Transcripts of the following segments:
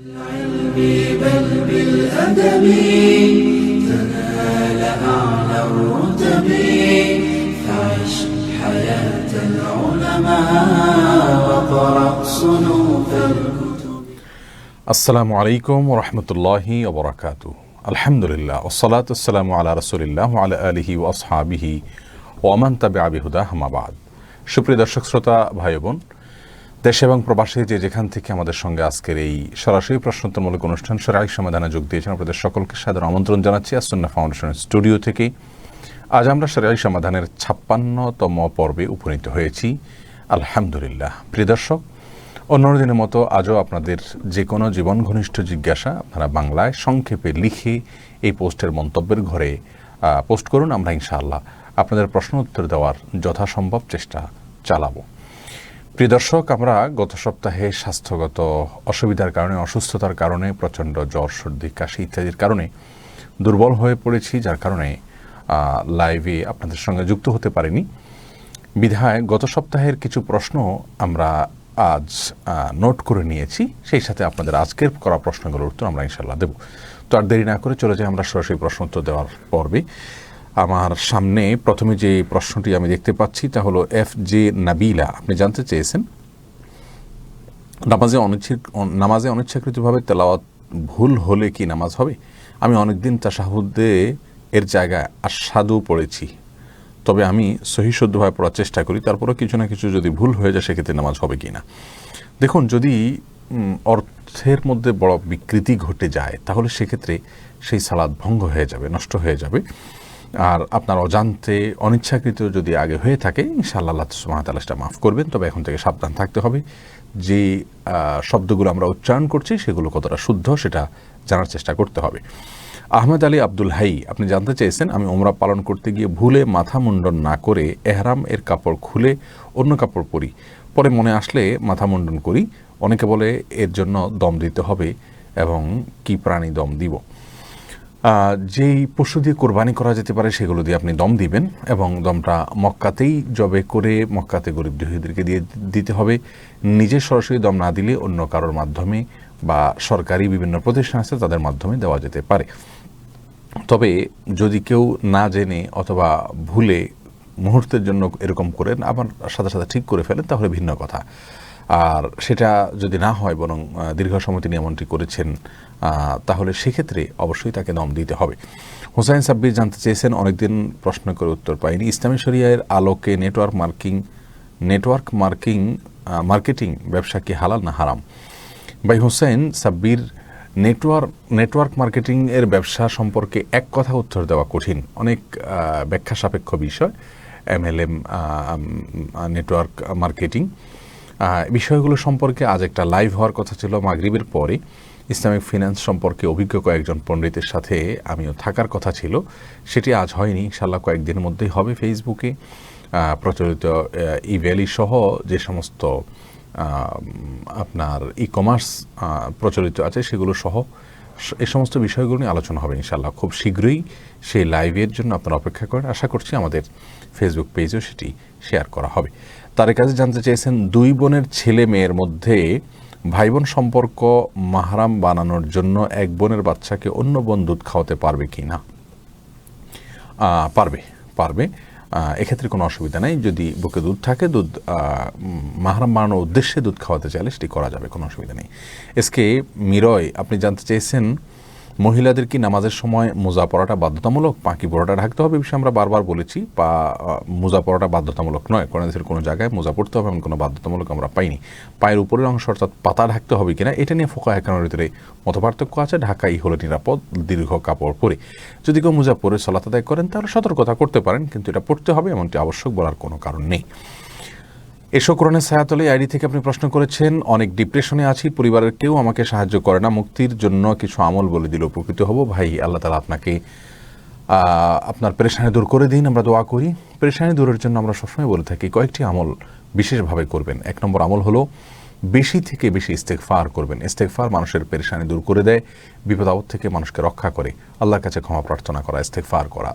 العلم بل بالأدب تنال أعلى الرتب فعش حياة العلماء وقرأ صنوف الكتب. আসসালামু আলাইকুম ওয়া রাহমাতুল্লাহি ওয়া বারাকাতুহু। আলহামদুলিল্লাহ ওয়াসসালাতু ওয়াসসালামু আলা রাসূলিল্লাহ ওয়া আলা আলিহি ওয়া আসহাবিহি ওয়া মান তাবিআ বিহুদাহ আম্মা বাদ। সুপ্রিয় দর্শক শ্রোতা ভাই বোন, দেশে এবং প্রবাসে যে যেখান থেকে আমাদের সঙ্গে আজকের এই সরাসরি প্রশ্নোত্তরমূলক অনুষ্ঠান শরঈ সমাধানে যোগ দিয়েছেন আপনাদের সকলকে সাদর আমন্ত্রণ জানাচ্ছি আস-সুন্নাহ ফাউন্ডেশনের স্টুডিও থেকে। আজ আমরা শরঈ সমাধানের ৫৬তম পর্বে উপনীত হয়েছি আলহামদুলিল্লাহ। প্রিয় দর্শক, অন্য দিনের মতো আজও আপনাদের যে কোনো জীবন ঘনিষ্ঠ জিজ্ঞাসা আপনারা বাংলায় সংক্ষেপে লিখে এই পোস্টের মন্তব্যের ঘরে পোস্ট করুন। আমরা ইনশাআল্লাহ আপনাদের প্রশ্ন উত্তর দেওয়ার যথাসম্ভব চেষ্টা চালাবো। প্রিয় দর্শক, আমরা গত সপ্তাহে স্বাস্থ্যগত অসুবিধার কারণে, অসুস্থতার কারণে, প্রচণ্ড জ্বর, সর্দি, কাশি ইত্যাদির কারণে দুর্বল হয়ে পড়েছি, যার কারণে লাইভে আপনাদের সঙ্গে যুক্ত হতে পারিনি। বিধায় গত সপ্তাহের কিছু প্রশ্ন আমরা আজ নোট করে নিয়েছি, সেই সাথে আপনাদের আজকের করা প্রশ্নগুলোর উত্তর আমরা ইনশাআল্লাহ দেব। তো আর দেরি না করে চলে যাই আমরা সরাসরি প্রশ্ন উত্তর দেওয়ার পর্বে। আমার সামনে প্রথমে যে প্রশ্নটি আমি দেখতে পাচ্ছি তা হলো FJ নাবিলা। আপনি জানতে চেয়েছেন, নামাজে অনিচ্ছাকৃতভাবে তেলাওয়াত ভুল হলে কি নামাজ হবে? আমি অনেকদিন তাশাহুদে এর জায়গায় আশহাদু পড়েছি, তবে আমি সহি শুদ্ধভাবে পড়ার চেষ্টা করি, তারপরেও কিছু না কিছু যদি ভুল হয়ে যায় সেক্ষেত্রে নামাজ হবে কি না। দেখুন, যদি অর্থের মধ্যে বড় বিকৃতি ঘটে যায় তাহলে সেক্ষেত্রে সেই সালাত ভঙ্গ হয়ে যাবে, নষ্ট হয়ে যাবে। আর আপনার অজান্তে অনিচ্ছাকৃত যদি আগে হয়ে থাকে ইনশাআল্লাহ আল্লাহ সুবহানাহু ওয়া তাআলা সেটা মাফ করবেন। তবে এখন থেকে সাবধান থাকতে হবে, যে শব্দগুলো আমরা উচ্চারণ করছি সেগুলো কতটা শুদ্ধ সেটা জানার চেষ্টা করতে হবে। আহমেদ আলী আব্দুল হাই, আপনি জানতে চেয়েছেন, আমি ওমরা পালন করতে গিয়ে ভুলে মাথা মুন্ডন না করে এহরাম এর কাপড় খুলে অন্য কাপড় পরি, পরে মনে আসলে মাথা মুন্ডন করি। অনেকে বলে এর জন্য দম দিতে হবে, এবং কি প্রাণী দম দিব? যেই পশু দিয়ে কোরবানি করা যেতে পারে সেগুলো দিয়ে আপনি দম দিবেন, এবং দমটা মক্কাতেই জবে করে মক্কাতে গরিব দুঃখীদেরকে দিয়ে দিতে হবে। নিজে সরাসরি দম না দিলে অন্য কারোর মাধ্যমে বা সরকারি বিভিন্ন প্রতিষ্ঠান আছে তাদের মাধ্যমে দেওয়া যেতে পারে। তবে যদি কেউ না জেনে অথবা ভুলে মুহূর্তের জন্য এরকম করেন আবার সাথে সাথে ঠিক করে ফেলেন তাহলে ভিন্ন কথা। আর সেটা যদি না হয় বরং দীর্ঘ সময় তিনি এমনটি করেছেন, তাহলে সেক্ষেত্রে অবশ্যই তাকে দম দিতে হবে। হুসাইন সাব্বির জানতে চেয়েছেন, অনেকদিন প্রশ্ন করে উত্তর পাইনি, ইসলামী শরিয়ার আলোকে নেটওয়ার্ক মার্কেটিং ব্যবসা কি হালাল না হারাম? ভাই হুসাইন সাব্বির, নেটওয়ার্ক মার্কেটিং এর ব্যবসা সম্পর্কে এক কথা উত্তর দেওয়া কঠিন, অনেক ব্যাখ্যা সাপেক্ষ বিষয়। MLM, নেটওয়ার্ক মার্কেটিং বিষয়গুলো সম্পর্কে আজ একটা লাইভ হওয়ার কথা ছিল মাগরিবের পরে। ইসলামিক ফিন্যান্স সম্পর্কে অভিজ্ঞ কয়েকজন পণ্ডিতের সাথে আমিও থাকার কথা ছিল, সেটি আজ হয়নি। ইনশাআল্লাহ কয়েকদিনের মধ্যেই হবে। ফেসবুকে প্রচলিত ইভ্যালি সহ যে সমস্ত আপনার ই-কমার্স প্রচলিত আছে সেগুলো সহ এই সমস্ত বিষয়গুলো নিয়ে আলোচনা হবে ইনশাআল্লাহ। খুব শীঘ্রই সেই লাইভের জন্য আপনারা অপেক্ষা করেন। আশা করছি আমাদের ফেসবুক পেজেও সেটি শেয়ার করা হবে। তার কাছে জানতে চেয়েছেন, দুই বোনের ছেলে মেয়ের মধ্যে ভাই বোন সম্পর্ক মাহরাম বানানোর জন্য এক বোনের বাচ্চাকে অন্য বোন দুধ খাওয়াতে পারবে কি না? পারবে। এক্ষেত্রে কোনো অসুবিধা নেই। যদি বুকে দুধ থাকে, দুধ মাহরাম বানানোর উদ্দেশ্যে দুধ খাওয়াতে চাইলে সেটি করা যাবে, কোনো অসুবিধা নেই। এসকে মিরয়, আপনি জানতে চেয়েছেন, মহিলাদের কি নামাজের সময় মোজা পরাটা বাধ্যতামূলক? পাকি পরাটা ঢাকতে হবে, বিষয়ে আমরা বারবার বলেছি। মোজা পরাটা বাধ্যতামূলক নয়, কোরআনের কোনো জায়গায় মোজা পড়তে হবে এমন কোনো বাধ্যতামূলক আমরা পাইনি। পায়ের উপরের অংশ অর্থাৎ পাতা ঢাকতে হবে কিনা এটা নিয়ে ফুকাহা কেরামের ভিতরে মতপার্থক্য আছে। ঢাকাই হলো নিরাপদ দীর্ঘ কাপড় পরে। যদি কেউ মোজা পরে সালাত আদায় করেন তাহলে সতর্কতা করতে পারেন, কিন্তু এটা পড়তে হবে এমনটি আবশ্যক বলার কোনো কারণ নেই। এসো কোরআনের ছায়াতলে আইডি থেকে আপনি প্রশ্ন করেছেন, অনেক ডিপ্রেশনে আছি, পরিবারের কেউ আমাকে সাহায্য করে না, মুক্তির জন্য কিছু আমল বলে দিলে উপকৃত হব। ভাই, আল্লাহ তাআলা আপনাকে আপনার পেরেশানি দূর করে দিন, আমরা দোয়া করি। পেরেশানি দূরের জন্য আমরা সবসময় বলে থাকি কয়েকটি আমল বিশেষভাবে করবেন। 1 নম্বর আমল হলো বেশি থেকে বেশি ইস্তেগফার করবেন। ইস্তেগফার মানুষের পেরেশানি দূর করে দেয়, বিপদ আপদ থেকে মানুষকে রক্ষা করে। আল্লাহর কাছে ক্ষমা প্রার্থনা করা, ইস্তেগফার করা,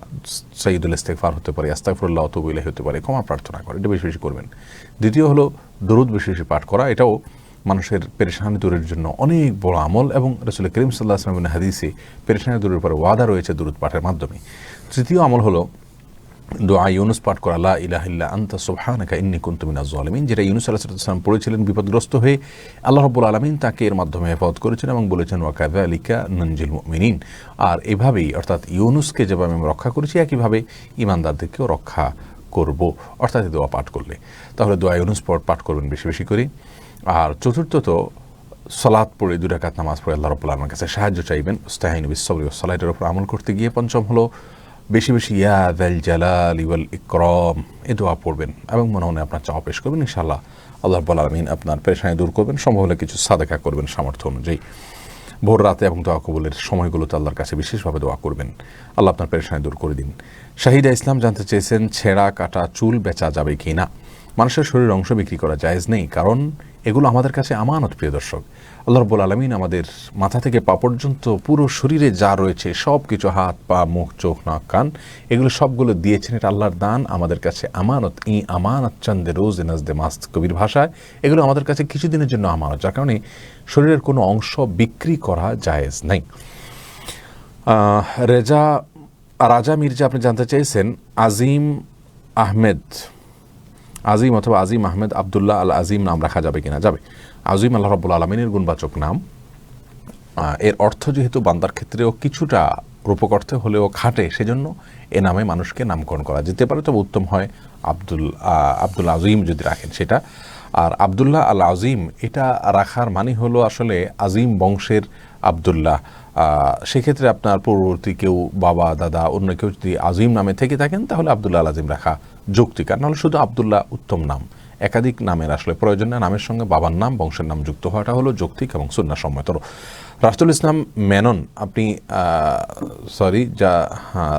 সাইয়্যিদুল ইস্তেগফার হতে পারে, আস্তাগফিরুল্লাহ ওয়া আতুবু ইলাইহি হতে পারে, ক্ষমা প্রার্থনা করা, এটা বেশি বেশি করবেন। দ্বিতীয় হলো দরুদ বেশি বেশি পাঠ করা, এটাও মানুষের পেরেশানি দূরের জন্য অনেক বড় আমল, এবং রাসূল করিম সাল্লাল্লাহু আলাইহি ওয়াসাল্লামের হাদিসে পেরেশানি দূরের উপরে ওয়াদা রয়েছে দুরূদ পাঠের মাধ্যমে। তৃতীয় আমল হলো দোয়া ইউনুস পাঠ করা, লা ইলাহা ইল্লা আনতা সুবহানাকা ইন্নী কুনতু মিনাজ জালিমিন, যেটা ইউনুস আলাইহিস সালাম পড়েছিলেন বিপদগ্রস্ত হয়ে। আল্লাহ রাব্বুল আলামিন তাকে এর মাধ্যমে হেফাজত করেছেন এবং বলেছেন ওয়া কাযালিকা নানজিল মুমিনিন। আর এভাবেই অর্থাৎ ইউনুসকে যেভাবে আমি রক্ষা করেছি একইভাবে ঈমানদারদেরকেও রক্ষা করব, অর্থাৎ দোয়া পাঠ করলে। তাহলে দোয়া ইউনুস পাঠ করবেন বেশি বেশি করে। আর চতুর্থত সালাত পড়ে 2 রাকাত নামাজ পড়ে আল্লাহ রাব্বুল আলামিনের কাছে সাহায্য চাইবেন, ইস্তাইনু বিস-সাবরি ওয়াস-সালাতের উপর আমল করতে গিয়ে। পঞ্চম হলো বেশি বেশি ইয়া যাল জালালি ওয়াল ইকরাম এই দোয়া পড়বেন এবং মনে মনে আপনার চাওয়া পেশ করবেন। ইনশাআল্লাহ আল্লাহ রাব্বুল আলামিন আপনার পেরেশানি দূর করবেন। সম্ভব হলে কিছু সাদাকা করবেন সামর্থ্য অনুযায়ী। ভোর রাতে এবং দোয়া কবুলের সময়গুলোতে আল্লাহর কাছে বিশেষভাবে দোয়া করবেন, আল্লাহ আপনার পেরেশানি দূর করে দিন। শাহিদা ইসলাম জানতে চেয়েছেন ছেঁড়া কাটা চুল বেচা যাবে কি না। মানুষের শরীরের অংশ বিক্রি করা জায়েজ নেই, কারণ এগুলো আমাদের কাছে আমানত। প্রিয় দর্শক, আল্লাহ রাব্বুল আলামিন আমাদের মাথা থেকে পা পর্যন্ত পুরো শরীরে যা রয়েছে সব কিছু, হাত পা মুখ চোখ নাক কান, এগুলো সবগুলো দিয়েছেন, এটা আল্লাহর দান, আমাদের কাছে আমানত। ই আমানত চন্দে রোজ নাজদে মাস্ত কবির ভাষায় এগুলো আমাদের কাছে কিছুদিনের জন্য আমানত, যার কারণে শরীরের কোনো অংশ বিক্রি করা জায়েজ নেই। রাজা মির্জা আপনি জানতে চেয়েছেন আজিম অথবা আজিম আহমেদ আবদুল্লাহ আল আজিম নাম রাখা যাবে কিনা। যাবে। আজিম আল্লাহ রাব্বুল আলামিনের গুণবাচক নাম। এর অর্থ যেহেতু বান্দার ক্ষেত্রেও কিছুটা রূপক অর্থে হলেও খাটে, সেজন্য এ নামে মানুষকে নামকরণ করা যেতে পারে, তবে উত্তম হয় আব্দুল আজিম যদি রাখেন সেটা। আর আবদুল্লাহ আল আজিম এটা রাখার মানে হলো আসলে আজিম বংশের আবদুল্লাহ। সেক্ষেত্রে আপনার পূর্ববর্তী কেউ, বাবা দাদা অন্য কেউ যদি আজিম নামে থেকে থাকেন তাহলে আবদুল্লাহ আল আজিম রাখা যৌক্তিক। আর নাহলে শুধু আবদুল্লাহ উত্তম নাম। একাধিক নামের আসলে প্রয়োজন না, নামের সঙ্গে বাবার নাম বংশের নাম যুক্ত হওয়াটা হলো যৌক্তিক এবং সুন্নাহসম্মত। রাসূল ইসলাম মেনন আপনি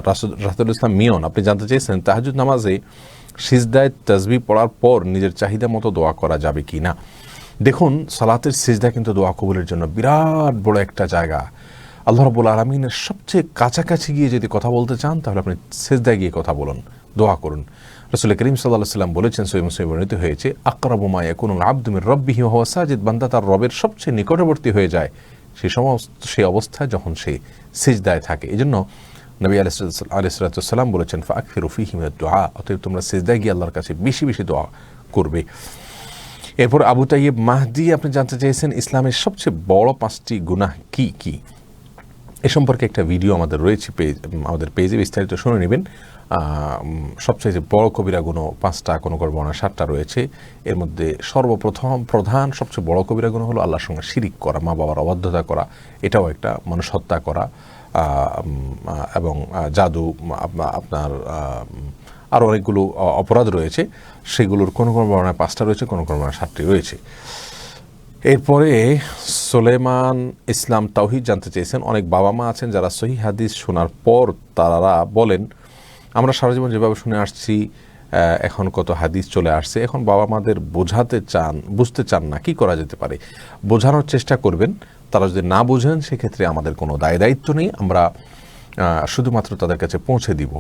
রাসূল ইসলাম মিয়ন আপনি জানতে চেয়েছেন তাহাজ্জুদ নামাজে সিজদায় তাসবিহ পড়ার পর নিজের চাহিদা মতো দোয়া করা যাবে কি না। দেখুন, সালাতের সিজদা কিন্তু দোয়া কবুলের জন্য বিরাট বড় একটা জায়গা। আল্লাহ রাব্বুল আলামিনের সবচেয়ে কাছাকাছি গিয়ে যদি কথা বলতে চান তাহলে আপনি সিজদায় গিয়ে কথা বলুন, দোয়া করুন। রাসূল করিম সাল্লাল্লাহু আলাইহি ওয়াসাল্লাম বলেছেন, সহিহ মুসলিমে বর্ণিত হয়েছে, আকরাবু মা ইয়াকুনুল আবদু মির রাব্বিহি ওয়া হুয়া সাজিদ, বান্দা তার রবের সবচেয়ে নিকটবর্তী হয়ে যায় সেই অবস্থায় যখন সে সিজদায় থাকে। এজন্য নবী আলাইহিস সালাতু ওয়াস সালাম বলেছেন, ফাআকসিরু ফীহি মিনাদ দুআ, অতএব তোমরা সিজদায় গিয়ে আল্লাহর কাছে বেশি বেশি দোয়া করবে। এরপর আবু তাইয়্যিব মাহদি আপনি জানতে চেয়েছেন ইসলামের সবচেয়ে বড় 5টি গুনাহ কি কি। এ সম্পর্কে একটা ভিডিও আমাদের রয়েছে আমাদের পেজে, বিস্তারিত শুনে নেবেন। সবচেয়ে বড় কবিরা গুনাহ 5টা, কোনো বর্ণনা 7টা রয়েছে। এর মধ্যে সর্বপ্রথম প্রধান সবচেয়ে বড় কবিরা গুনাহ হলো আল্লাহর সঙ্গে শিরিক করা, মা বাবার অবাধ্যতা করা, এটাও একটা, মানুষ হত্যা করা এবং জাদু, আপনার আরও অনেকগুলো অপরাধ রয়েছে। সেগুলোর কোনো বর্ণনায় 5টা রয়েছে, কোনো বর্ণনায় 7টি রয়েছে। এরপরে সুলেমান ইসলাম তাওহিদ জানতে চেয়েছেন, অনেক বাবা মা আছেন যারা সহিহ হাদিস শোনার পর তারা বলেন, আমরা সারা জীবন যেভাবে শুনে আসছি এখন কত হাদিস চলে আসছে, এখন বাবা মাদের বুঝতে চান না, কি করা যেতে পারে? বোঝানোর চেষ্টা করবেন। তারা যদি না বোঝেন সেক্ষেত্রে আমাদের কোনো দায়িত্ব নেই, আমরা শুধুমাত্র তাদের কাছে পৌঁছে দিব।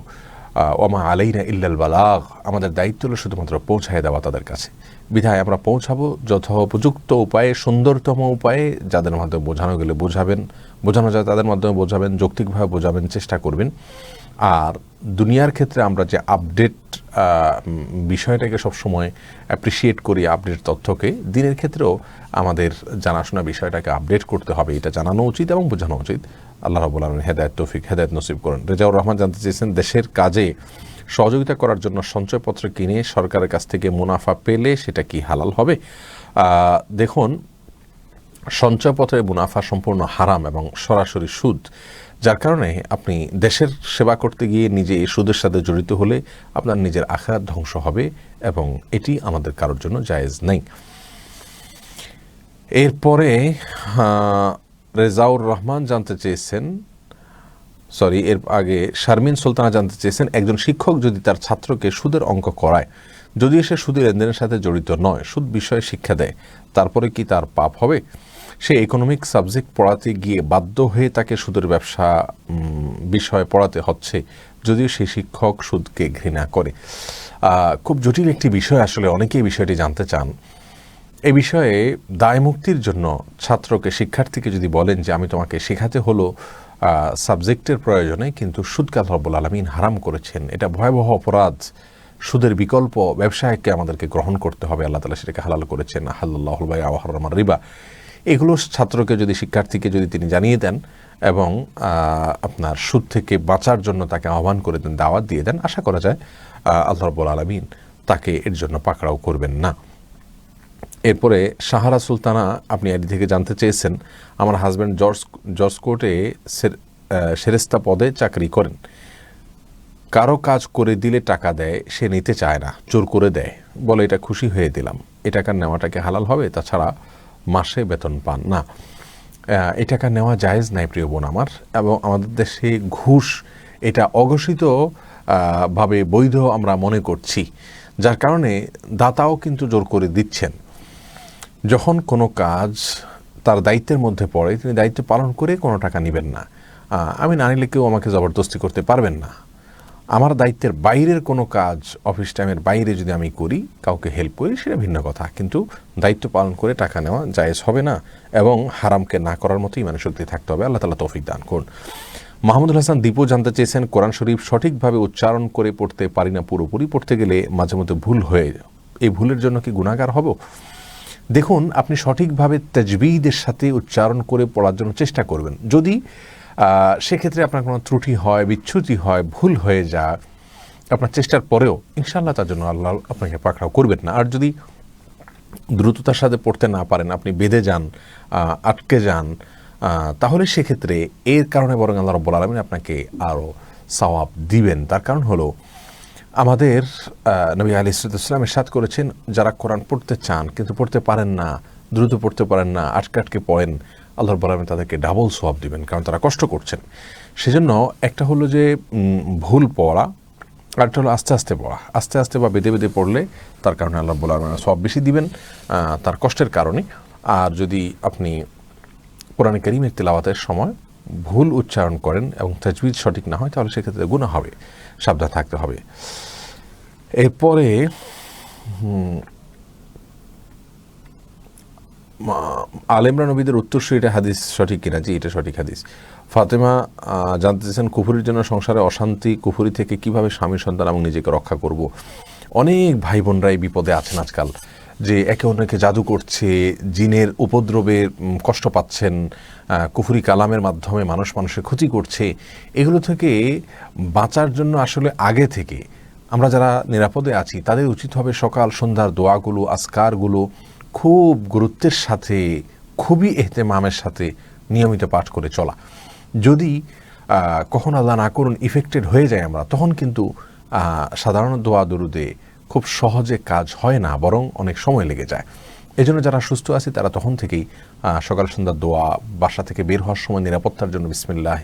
ওমা আলাইনা ইল্লাল বালাগ, আমাদের দায়িত্ব হলো শুধুমাত্র পৌঁছায় দেওয়া তাদের কাছে। বিধায় আমরা পৌঁছাবো যথোপযুক্ত উপায়ে, সুন্দরতম উপায়ে, যাদের মাধ্যমে বোঝানো গেলে বোঝানো যায় তাদের মাধ্যমে বোঝাবেন, যৌক্তিকভাবে বোঝাবেন, চেষ্টা করবেন। আর দুনিয়ার ক্ষেত্রে আমরা যে আপডেট বিষয়টাকে সবসময় অ্যাপ্রিসিয়েট করি, আপডেট তথ্যকে, দিনের ক্ষেত্রেও আমাদের জানাশোনা বিষয়টাকে আপডেট করতে হবে, এটা জানানো উচিত এবং বোঝানো উচিত। আল্লাহ রাব্বুল আলামিন হেদায়েত তৌফিক হেদায়েত নসিব করেন। রেজাউর রহমান জানতে চেয়েছেন, দেশের কাজে সহযোগিতা করার জন্য সঞ্চয়পত্র কিনে সরকারের কাছ থেকে মুনাফা পেলে সেটা কি হালাল হবে? দেখুন, সঞ্চয়পত্রে মুনাফা সম্পূর্ণ হারাম এবং সরাসরি সুদ, যার কারণে আপনি দেশের সেবা করতে গিয়ে নিজে এই সুদের সাথে জড়িত হলে আপনার নিজের আখিরাত ধ্বংস হবে এবং এটি আমাদের কারোর জন্য জায়েজ নেই। এরপরে রেজাউর রহমান জানতে চেয়েছেন, এর আগে শারমিন সুলতানা জানতে চেয়েছেন, একজন শিক্ষক যদি তার ছাত্রকে সুদের অঙ্ক করায়, যদিও সে সুদের লেনদেনের সাথে জড়িত নয়, সুদ বিষয়ে শিক্ষা দেয়, তারপরে কি তার পাপ হবে? সে ইকোনমিক সাবজেক্ট পড়াতে গিয়ে বাধ্য হয়ে তাকে সুদের ব্যবসা বিষয় পড়াতে হচ্ছে, যদিও সেই শিক্ষক সুদকে ঘৃণা করে। খুব জটিল একটি বিষয়, আসলে অনেকেই বিষয়টি জানতে চান। এই বিষয়ে দায় মুক্তির জন্য ছাত্রকে, শিক্ষার্থীকে যদি বলেন যে আমি তোমাকে শেখাতে হলো সাবজেক্টের প্রয়োজনে, কিন্তু সুদকে আল্লাহ রাব্বুল আলামিন হারাম করেছেন, এটা ভয়াবহ অপরাধ, সুদের বিকল্প ব্যবসায়কে আমাদেরকে গ্রহণ করতে হবে, আল্লাহ তাআলা সেটাকে হালাল করেছেন, আহাল্লাহুল বাই'a ওয়া হারামার রিবা, এগুলো ছাত্রকে যদি, শিক্ষার্থীকে যদি তিনি জানিয়ে দেন এবং আপনার সুদ থেকে বাঁচার জন্য তাকে আহ্বান করে দেন, দাওয়াত দিয়ে দেন, আশা করা যায় আল্লাহ রাব্বুল আলামিন তাকে এর জন্য পাকড়াও করবেন না। এরপরে সাহারা সুলতানা, আপনি এর থেকে জানতে চেয়েছেন, আমার হাজব্যান্ড জর্জ কোর্টে সেরেস্তা পদে চাকরি করেন, কারো কাজ করে দিলে টাকা দেয়, সে নিতে চায় না, জোর করে দেয়, বলে এটা খুশি হয়ে দিলাম, এ টাকা নেওয়াটাকে হালাল হবে? তাছাড়া মাসে বেতন পান না, এ টাকা নেওয়া জায়েজ নাই প্রিয় বোন আমার। এবং আমাদের দেশে ঘুষ এটা অঘোষিত ভাবে বৈধ আমরা মনে করছি, যার কারণে দাতাও কিন্তু জোর করে দিচ্ছেন। যখন কোনো কাজ তার দায়িত্বের মধ্যে পড়ে, তিনি দায়িত্ব পালন করে কোনো টাকা নেবেন না। আমি না নিলে কেউ আমাকে জবরদস্তি করতে পারবেন না। আমার দায়িত্বের বাইরের কোনো কাজ, অফিস টাইমের বাইরে যদি আমি করি, কাউকে হেল্প করি, সেটা ভিন্ন কথা, কিন্তু দায়িত্ব পালন করে টাকা নেওয়া জায়েজ হবে না, এবং হারামকে না করার মতো ইমানের শক্তি থাকতে হবে। আল্লাহ তাআলা তৌফিক দান করুন। মাহমুদুল হাসান দীপু জানতে চেয়েছেন, কোরআন শরীফ সঠিকভাবে উচ্চারণ করে পড়তে পারি না, পুরোপুরি পড়তে গেলে মাঝে মধ্যে ভুল হয়ে, এই ভুলের জন্য কি গুনাহগার হব? দেখুন, আপনি সঠিকভাবে তাজবিদের সাথে উচ্চারণ করে পড়ার জন্য চেষ্টা করবেন। যদি সেক্ষেত্রে আপনার কোনো ত্রুটি হয়, বিচ্যুতি হয়, ভুল হয়ে যায়, আপনার চেষ্টার পরেও ইনশাআল্লাহ তার জন্য আল্লাহ আপনাকে পাকড়াও করবেন না। আর যদি দ্রুততার সাথে পড়তে না পারেন, আপনি বেঁধে যান, আটকে যান, তাহলে সেক্ষেত্রে এর কারণে বরং আল্লাহ রাব্বুল আলামিন আপনাকে আরও সওয়াব দিবেন। তার কারণ হলো, আমাদের নবী আলাইহিস সালাম ইরশাদ করেছেন, যারা কোরআন পড়তে চান কিন্তু পড়তে পারেন না, দ্রুত পড়তে পারেন না, আটকে আটকে পড়েন, আল্লাহ রাব্বুল আলামিন তাদেরকে ডাবল সওয়াব দিবেন, কারণ তারা কষ্ট করছেন। সেজন্য একটা হলো যে ভুল পড়া, আরেকটা হলো আস্তে আস্তে পড়া। আস্তে আস্তে বা বেঁধে বেঁধে পড়লে তার কারণে আল্লাহ রাব্বুল আলামিন সওয়াব বেশি দিবেন, তার কষ্টের কারণে। আর যদি আপনি কোরআন কারীমের তিলাওয়াতের সময় ভুল উচ্চারণ করেন এবং তাজবিদ সঠিক না হয়, তাহলে সেক্ষেত্রে গুনাহ হবে, সাবধান থাকতে হবে। এরপরে আলেমরা নবীদের উত্তরসূরি, এটা হাদিস সঠিক কিনা? জি, এটা সঠিক হাদিস। ফাতেমা জানতে চাইছেন, কুফরির জন্য সংসারে অশান্তি, কুফরি থেকে কিভাবে স্বামী সন্তান এবং নিজেকে রক্ষা করব। অনেক ভাই বোনরা এই বিপদে আছেন আজকাল, যে একে অন্যকে জাদু করছে, জিনের উপদ্রবে কষ্ট পাচ্ছেন, কুফরি কালামের মাধ্যমে মানুষ মানুষের ক্ষতি করছে। এগুলো থেকে বাঁচার জন্য আসলে আগে থেকে আমরা যারা নিরাপদে আছি, তাদের উচিত হবে সকাল সন্ধ্যার দোয়াগুলো, আজকারগুলো খুব গুরুত্বের সাথে, খুবই এহতেমামের সাথে নিয়মিত পাঠ করে চলা। যদি কখন আল্লাহ না করুন ইফেক্টেড হয়ে যায় আমরা, তখন কিন্তু সাধারণ দোয়া দরুদে খুব সহজে কাজ হয় না, বরং অনেক সময় লেগে যায়। এই জন্য যারা সুস্থ আছে তারা তখন থেকেই সকাল সন্ধ্যার দোয়া, বাসা থেকে বের হওয়ার সময় নিরাপত্তার জন্য বিসমিল্লাহ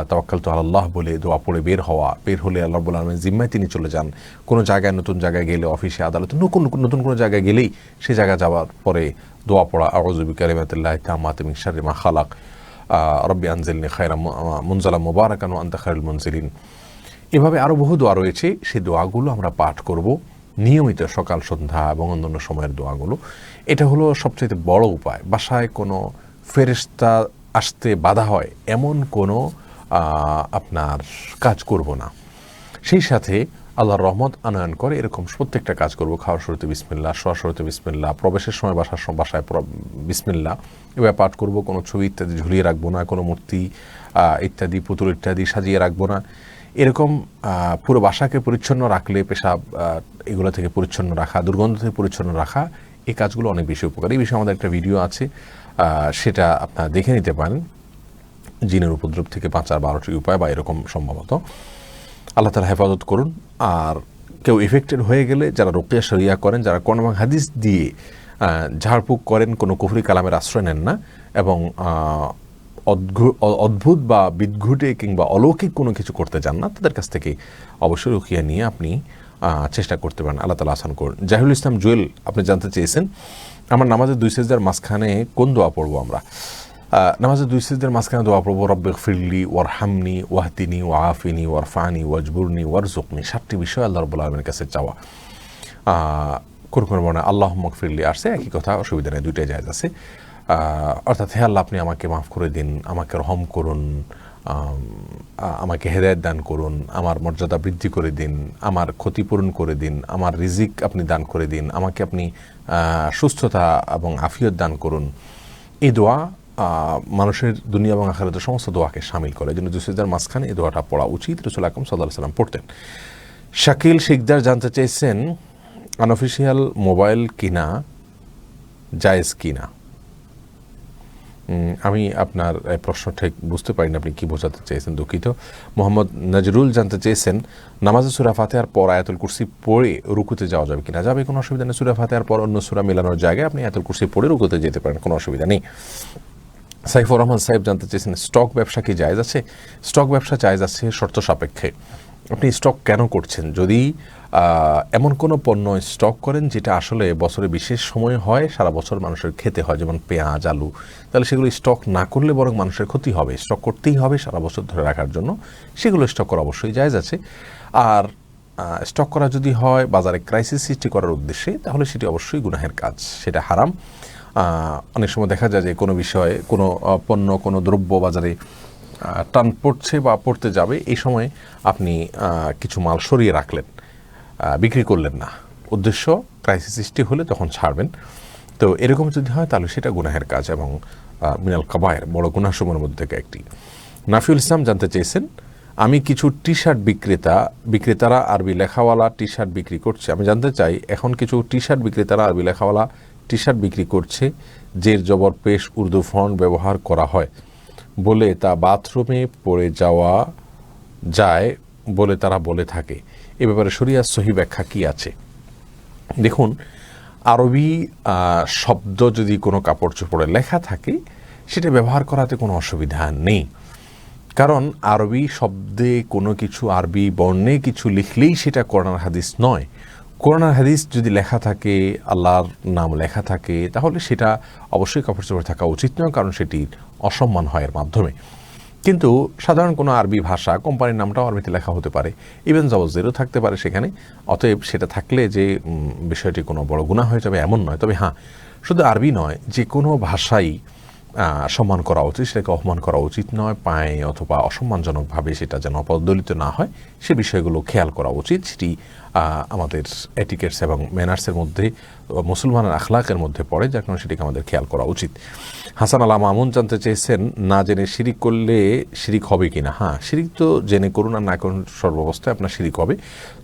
তাওয়াক্কালতু আলাল্লাহ বলে দোয়া পড়ে বের হওয়া। বের হলে আল্লাহ রাব্বুল আলামিনের জিম্মায় তিনি চলে যান। কোনো জায়গায়, নতুন জায়গায় গেলে, অফিসে, আদালতে, নতুন কোনো জায়গায় গেলেই সেই জায়গায় যাওয়ার পরে দোয়া পড়া, আউযু বিকালিমাতিল্লাহি তাম্মাতি মিন শাররি মা খালাক, রব্বি আনজিলনি খায়রাম মুনজালা মুবারাকান ওয়া আনতা খায়রুল মুনজিলিন। এভাবে আরও বহু দোয়া রয়েছে, সেই দোয়াগুলো আমরা পাঠ করব নিয়মিত, সকাল সন্ধ্যা এবং অন্যান্য সময়ের দোয়াগুলো। এটা হলো সবচেয়ে বড় উপায়। বাসায় কোনো ফেরেশতা আসতে বাধা হয় এমন কোনো আপনার কাজ করব না। সেই সাথে আল্লাহর রহমত আনয়ন করে এরকম প্রত্যেকটা কাজ করব। খাওয়ার শুরুতে বিসমিল্লাহ, শোয়ার শুরুতে বিসমিল্লাহ, প্রবেশের সময় বাসায় বিসমিল্লাহ, এবার পাঠ করব। কোনো ছবি ইত্যাদি ঝুলিয়ে রাখবো না, কোনো মূর্তি ইত্যাদি, পুতুল ইত্যাদি সাজিয়ে রাখবো না। এরকম পুরো বাসাকে পরিচ্ছন্ন রাখলে, পেশাব এগুলো থেকে পরিচ্ছন্ন রাখা, দুর্গন্ধ থেকে পরিচ্ছন্ন রাখা, এই কাজগুলো অনেক বেশি উপকারী। এই বিষয়ে আমাদের একটা ভিডিও আছে, সেটা আপনারা দেখে নিতে পারেন, জিনের উপদ্রব থেকে বাঁচার 12টি উপায় বা এরকম সম্ভবত। আল্লাহ তাআলা হেফাজত করুন। আর কেউ এফেক্টেড হয়ে গেলে, যারা রুকিয়া শরিয়া করেন, যারা কোরআন এবং হাদিস দিয়ে ঝাড়ফুঁক করেন, কোনো কুফরি কালামের আশ্রয় নেন না, এবং অদ্ভুত বা বিদঘুটে কিংবা অলৌকিক কোনো কিছু করতে চান না, তাদের কাছ থেকে অবশ্যই রুকিয়া নিয়ে আপনি চেষ্টা করতে পারেন। আল্লাহ তাআলা আসান করুন। জাহিরুল ইসলাম জুয়েল, আপনি জানতে চেয়েছেন, আমার নামাজের 2 সিজদার মাঝখানে কোন দোয়া পড়বো আমরা? নামাজের 2 সিজদার মাঝখানে দোয়া পড়বো রব্বিগফিরলি ওয়ারহামনি ওয়াহদিনি ওয়াআফিনি ওয়ারফানি ওয়াজবুরনি ওয়ারজুকনি। 7টি বিষয় আল্লাহ রাব্বুল আলামিনের কাছে চাওয়া। কোন কোন বর্ণায় আল্লাহুম্মা গফিরলি আসছে, একই কথা, অসুবিধা নেই, দুইটাই জায়েজ আছে। অর্থাৎ হে আল্লাহ আপনি আমাকে মাফ করে দিন, আমাকে রহম করুন, আমাকে হেদায়েত দান করুন, আমার মর্যাদা বৃদ্ধি করে দিন, আমার ক্ষতিপূরণ করে দিন, আমার রিজিক আপনি দান করে দিন, আমাকে আপনি সুস্থতা এবং আফিয়ত দান করুন। এই দোয়া মানুষের দুনিয়া এবং আখিরাতের সমস্ত দোয়াকে শামিল করে। এই জন্য দুই সিজদার মাঝখানে এই দোয়াটা পড়া উচিত। রাসূল আকরাম সাল্লাল্লাহু আলাইহি ওয়াসাল্লাম পড়তেন। শাকিল শিকদার জানতে চাইছেন আনঅফিশিয়াল মোবাইল কিনা জায়েজ কিনা। আমি আপনার প্রশ্ন ঠিক বুঝতে পারিনি, আপনি কি বোঝাতে চেয়েছেন, দুঃখিত। মোহাম্মদ নজরুল জানতে চেয়েছেন নামাজে সূরা ফাতিহার পর আয়াতুল কুরসি পড়ে রুকুতে যাওয়া যাবে কিনা। যাবে, কোনো অসুবিধা নেই। সূরা ফাতিহার পর অন্য সূরা মেলানোর জায়গায় আপনি আয়াতুল কুরসি পড়ে রুকুতে যেতে পারেন, কোনো অসুবিধা নেই। সাইফুর রহমান সাহেব জানতে চেয়েছেন স্টক ব্যবসা কি জায়েজ আছে। স্টক ব্যবসা জায়েজ আছে শর্ত সাপেক্ষে। আপনি স্টক কেন করছেন? যদি এমন কোনো পণ্য স্টক করেন যেটা আসলে বছরে বিশেষ সময় হয়, সারা বছর মানুষের খেতে হয়, যেমন পেঁয়াজ, আলু, তাহলে সেগুলো স্টক না করলে বরং মানুষের ক্ষতি হবে। স্টক করতেই হবে সারা বছর ধরে রাখার জন্য, সেগুলো স্টক করা অবশ্যই জায়েজ আছে। আর স্টক করা যদি হয় বাজারে ক্রাইসিস সৃষ্টি করার উদ্দেশ্যে, তাহলে সেটি অবশ্যই গুনাহের কাজ, সেটা হারাম। অনেক সময় দেখা যায় যে কোনো বিষয়ে, কোনো পণ্য, কোনো দ্রব্য বাজারে টান পড়ছে বা পড়তে যাবে, এই সময় আপনি কিছু মাল সরিয়ে রাখলেন, বিক্রি করলেন না, উদ্দেশ্য ক্রাইসিস সৃষ্টি হলে তখন ছাড়বেন। তো এরকম যদি হয় তাহলে সেটা গুনাহের কাজ এবং মিনাল কাবায়ের, বড় গুনাহসমূহের মধ্যে থেকে একটি। নাফিউল ইসলাম জানতে চেয়েছেন আমি কিছু টি শার্ট বিক্রেতারা আরবি লেখাওয়ালা টি শার্ট বিক্রি করছে। আমি জানতে চাই এখন কিছু টি শার্ট বিক্রেতারা আরবি লেখাওয়ালা টি শার্ট বিক্রি করছে, জের জবর পেশ উর্দু ফন্ট ব্যবহার করা হয় বলে তা বাথরুমে পড়ে যাওয়া যায় বলে তারা বলে থাকে। এ ব্যাপারে শরিয়ার সহি ব্যাখ্যা কি আছে? দেখুন, আরবি শব্দ যদি কোনো কাপড় চোপড়ে লেখা থাকে সেটা ব্যবহার করাতে কোনো অসুবিধা নেই, কারণ আরবি শব্দে কোনো কিছু, আরবি বর্ণে কিছু লিখলেই সেটা কোরআন হাদিস নয়। কোরআন হাদিস যদি লেখা থাকে, আল্লাহর নাম লেখা থাকে, তাহলে সেটা অবশ্যই কাপড় চোপড়ে থাকা উচিত নয়, কারণ সেটি অসম্মান হয় এর মাধ্যমে। কিন্তু সাধারণ কোনো আরবি ভাষা, কোম্পানির নামটাও আরবিতে লেখা হতে পারে, ইভেন জবজেরও থাকতে পারে সেখানে, অতএব সেটা থাকলে যে বিষয়টি কোনো বড় গুনাহ হয়ে যাবে এমন নয়। তবে হ্যাঁ, শুধু আরবি নয়, যে কোনো ভাষাই সম্মান করা উচিত, সেটাকে অপমান করা উচিত নয়। পায়ে অথবা অসম্মানজনকভাবে সেটা যেন অপদলিত না হয়, সে বিষয়গুলো খেয়াল করা উচিত। সেটি আমাদের এটিকেটস এবং ম্যানার্সের মধ্যে, মুসলমানের আখলাকের মধ্যে পড়ে, যার কারণে সেটিকে আমাদের খেয়াল করা উচিত। হাসান আলা মামুন জানতে চেয়েছেন না জেনে শিরিক করলে শিরিক হবে কি না। হ্যাঁ, শিরিক তো জেনে করুন আর না করুন, সর্বাবস্থায় আপনার শিরিক হবে।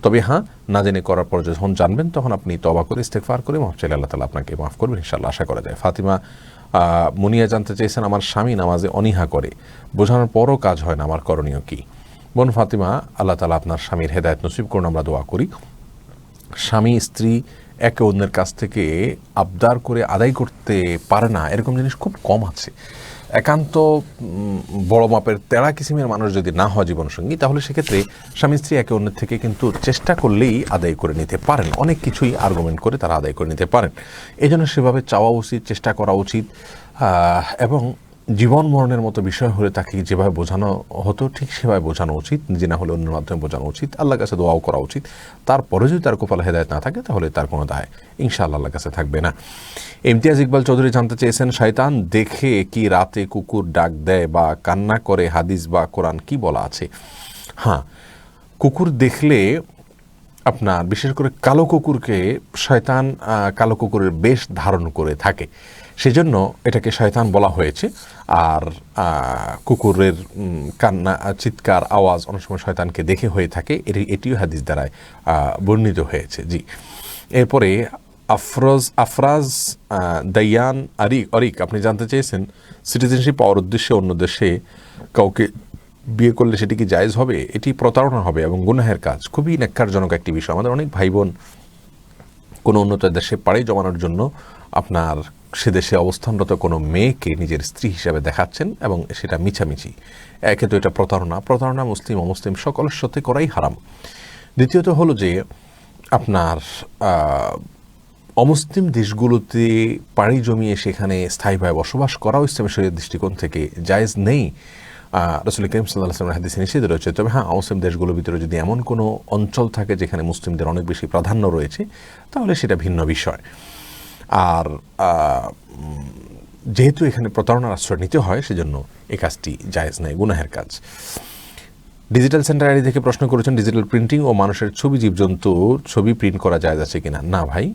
তবে হ্যাঁ, না জেনে করার পর যখন জানবেন তখন আপনি তওবা করে ইস্তেগফার করে মাফ চাইলে আল্লাহ তাআলা আপনাকে মাফ করবেন ইনশাআল্লাহ, আশা করা যায়। ফাতিমা মুনিয়া জানতে চেয়েছেন আমার স্বামী নামাজে অনীহা করে, বোঝানোর পরও কাজ হয় না, আমার করণীয় কি? বোন ফাতিমা, আল্লাহ তাআলা আপনার স্বামীর হেদায়েত নসিব করুন, আমরা দোয়া করি। স্বামী স্ত্রী একে অন্যের কাছ থেকে আবদার করে আদায় করতে পারে না, এরকম জিনিস খুব কম আছে। একান্ত বড় মাপের তেড়া কিসিমের মানুষ যদি না হয় জীবনসঙ্গী, তাহলে সেক্ষেত্রে স্বামী স্ত্রী একে অন্যের থেকে কিন্তু চেষ্টা করলেই আদায় করে নিতে পারেন, অনেক কিছুই আর্গুমেন্ট করে তারা আদায় করে নিতে পারেন। এই জন্য সেভাবে চাওয়া উচিত, চেষ্টা করা উচিত, এবং জীবন মরণের মতো বিষয় হলে তাকে যেভাবে বোঝানো হতো ঠিক সেভাবে বোঝানো উচিত, নিজে না হলে অন্যের মাধ্যমে বোঝানো উচিত। আল্লাহর কাছে দোয়াও করা উচিত। তারপরে যদি তার কপালে হেদায়েত না থাকে তাহলে তার কোনো দায় ইনশাআল্লাহ আল্লাহর কাছে থাকবে না। ইমতিয়াজ ইকবাল চৌধুরী জানতে চেয়েছেন শয়তান দেখে কি রাতে কুকুর ডাক দেয় বা কান্না করে হাদিস বা কোরআন কি বলা আছে? হ্যাঁ, কুকুর দেখলে আপনার বিশেষ করে কালো কুকুরকে শয়তান কালো কুকুরের বেশ ধারণ করে থাকে, সেজন্য এটাকে শয়তান বলা হয়েছে। আর কুকুরের কান্না, চিৎকার, আওয়াজ অনেক সময় শয়তানকে দেখে হয়ে থাকে, এটিও হাদিস দ্বারায় বর্ণিত হয়েছে। জি, এরপরে আফরাজ দাইয়ান অরিক আপনি জানতে চেয়েছেন সিটিজেনশিপ পাওয়ার উদ্দেশ্যে অন্য দেশে কাউকে বিয়ে করলে সেটি কি জায়েজ হবে? এটি প্রতারণা হবে এবং গুনাহের কাজ, খুবই ন্যাক্কারজনক একটি বিষয়। আমাদের অনেক ভাই বোন কোনো উন্নত দেশে পাড়ি জমানোর জন্য আপনার সে দেশে অবস্থানরত কোনো মেয়েকে নিজের স্ত্রী হিসাবে দেখাচ্ছেন এবং সেটা মিছামিছি। একে তো এটা প্রতারণা মুসলিম অমুসলিম সকলের সাথে করাই হারাম। দ্বিতীয়ত হলো যে আপনার অমুসলিম দেশগুলোতে পাড়ি জমিয়ে সেখানে স্থায়ীভাবে বসবাস করাও ইসলামের শরীয়তের দৃষ্টিকোণ থেকে জায়েজ নেই। রাসূল করিম সাল্লাল্লাহু আলাইহি ওয়াসাল্লামের হাদিসে নিষেধ রয়েছে। তবে হ্যাঁ, মুসলিম দেশগুলোর ভিতরে যদি এমন কোনো অঞ্চল থাকে যেখানে মুসলিমদের অনেক বেশি প্রাধান্য রয়েছে, তাহলে সেটা ভিন্ন বিষয়। আর যেহেতু এখানে প্রতারণার আশ্রয় নিতে হয়, সেজন্য এই কাজটি জায়েজ নয়, গুনাহের কাজ। ডিজিটাল সেন্টার আইডি থেকে প্রশ্ন করেছেন, ডিজিটাল প্রিন্টিং ও মানুষের ছবি, জীবজন্তুর ছবি প্রিন্ট করা জায়েজ আছে কিনা? না ভাই,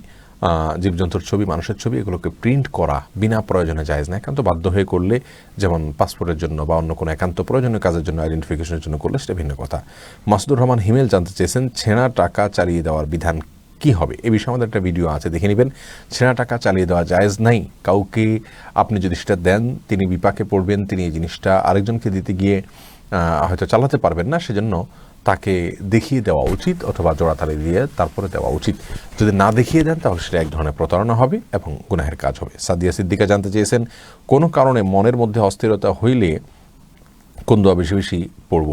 জীবজন্তুর ছবি, মানুষের ছবি, এগুলোকে প্রিন্ট করা বিনা প্রয়োজনে জায়েজ না। একান্ত বাধ্য হয়ে করলে, যেমন পাসপোর্টের জন্য বা অন্য কোনো একান্ত প্রয়োজনীয় কাজের জন্য, আইডেন্টিফিকেশনের জন্য করলে সেটা ভিন্ন কথা। মাসুদুর রহমান হিমেল জানতে চেয়েছেন, ছেঁড়া টাকা চালিয়ে দেওয়ার বিধান কি হবে? এ বিষয়ে আমাদের একটা ভিডিও আছে, দেখে নেবেন। ছেঁড়া টাকা চালিয়ে দেওয়া জায়েজ নাই। কাউকে আপনি যদি সেটা দেন, তিনি বিপাকে পড়বেন, তিনি এই জিনিসটা আরেকজনকে দিতে গিয়ে হয়তো চালাতে পারবেন না, সেজন্য তাকে দেখিয়ে দেওয়া উচিত, অথবা জোড়াতালি দিয়ে তারপরে দেওয়া উচিত। যদি না দেখিয়ে দেন, তাহলে সেটা এক ধরনের প্রতারণা হবে এবং গুনাহের কাজ হবে। সাদিয়া সিদ্দিকা জানতে চেয়েছেন, কোনো কারণে মনের মধ্যে অস্থিরতা হইলে কোন দোয়া বেশি বেশি পড়ব?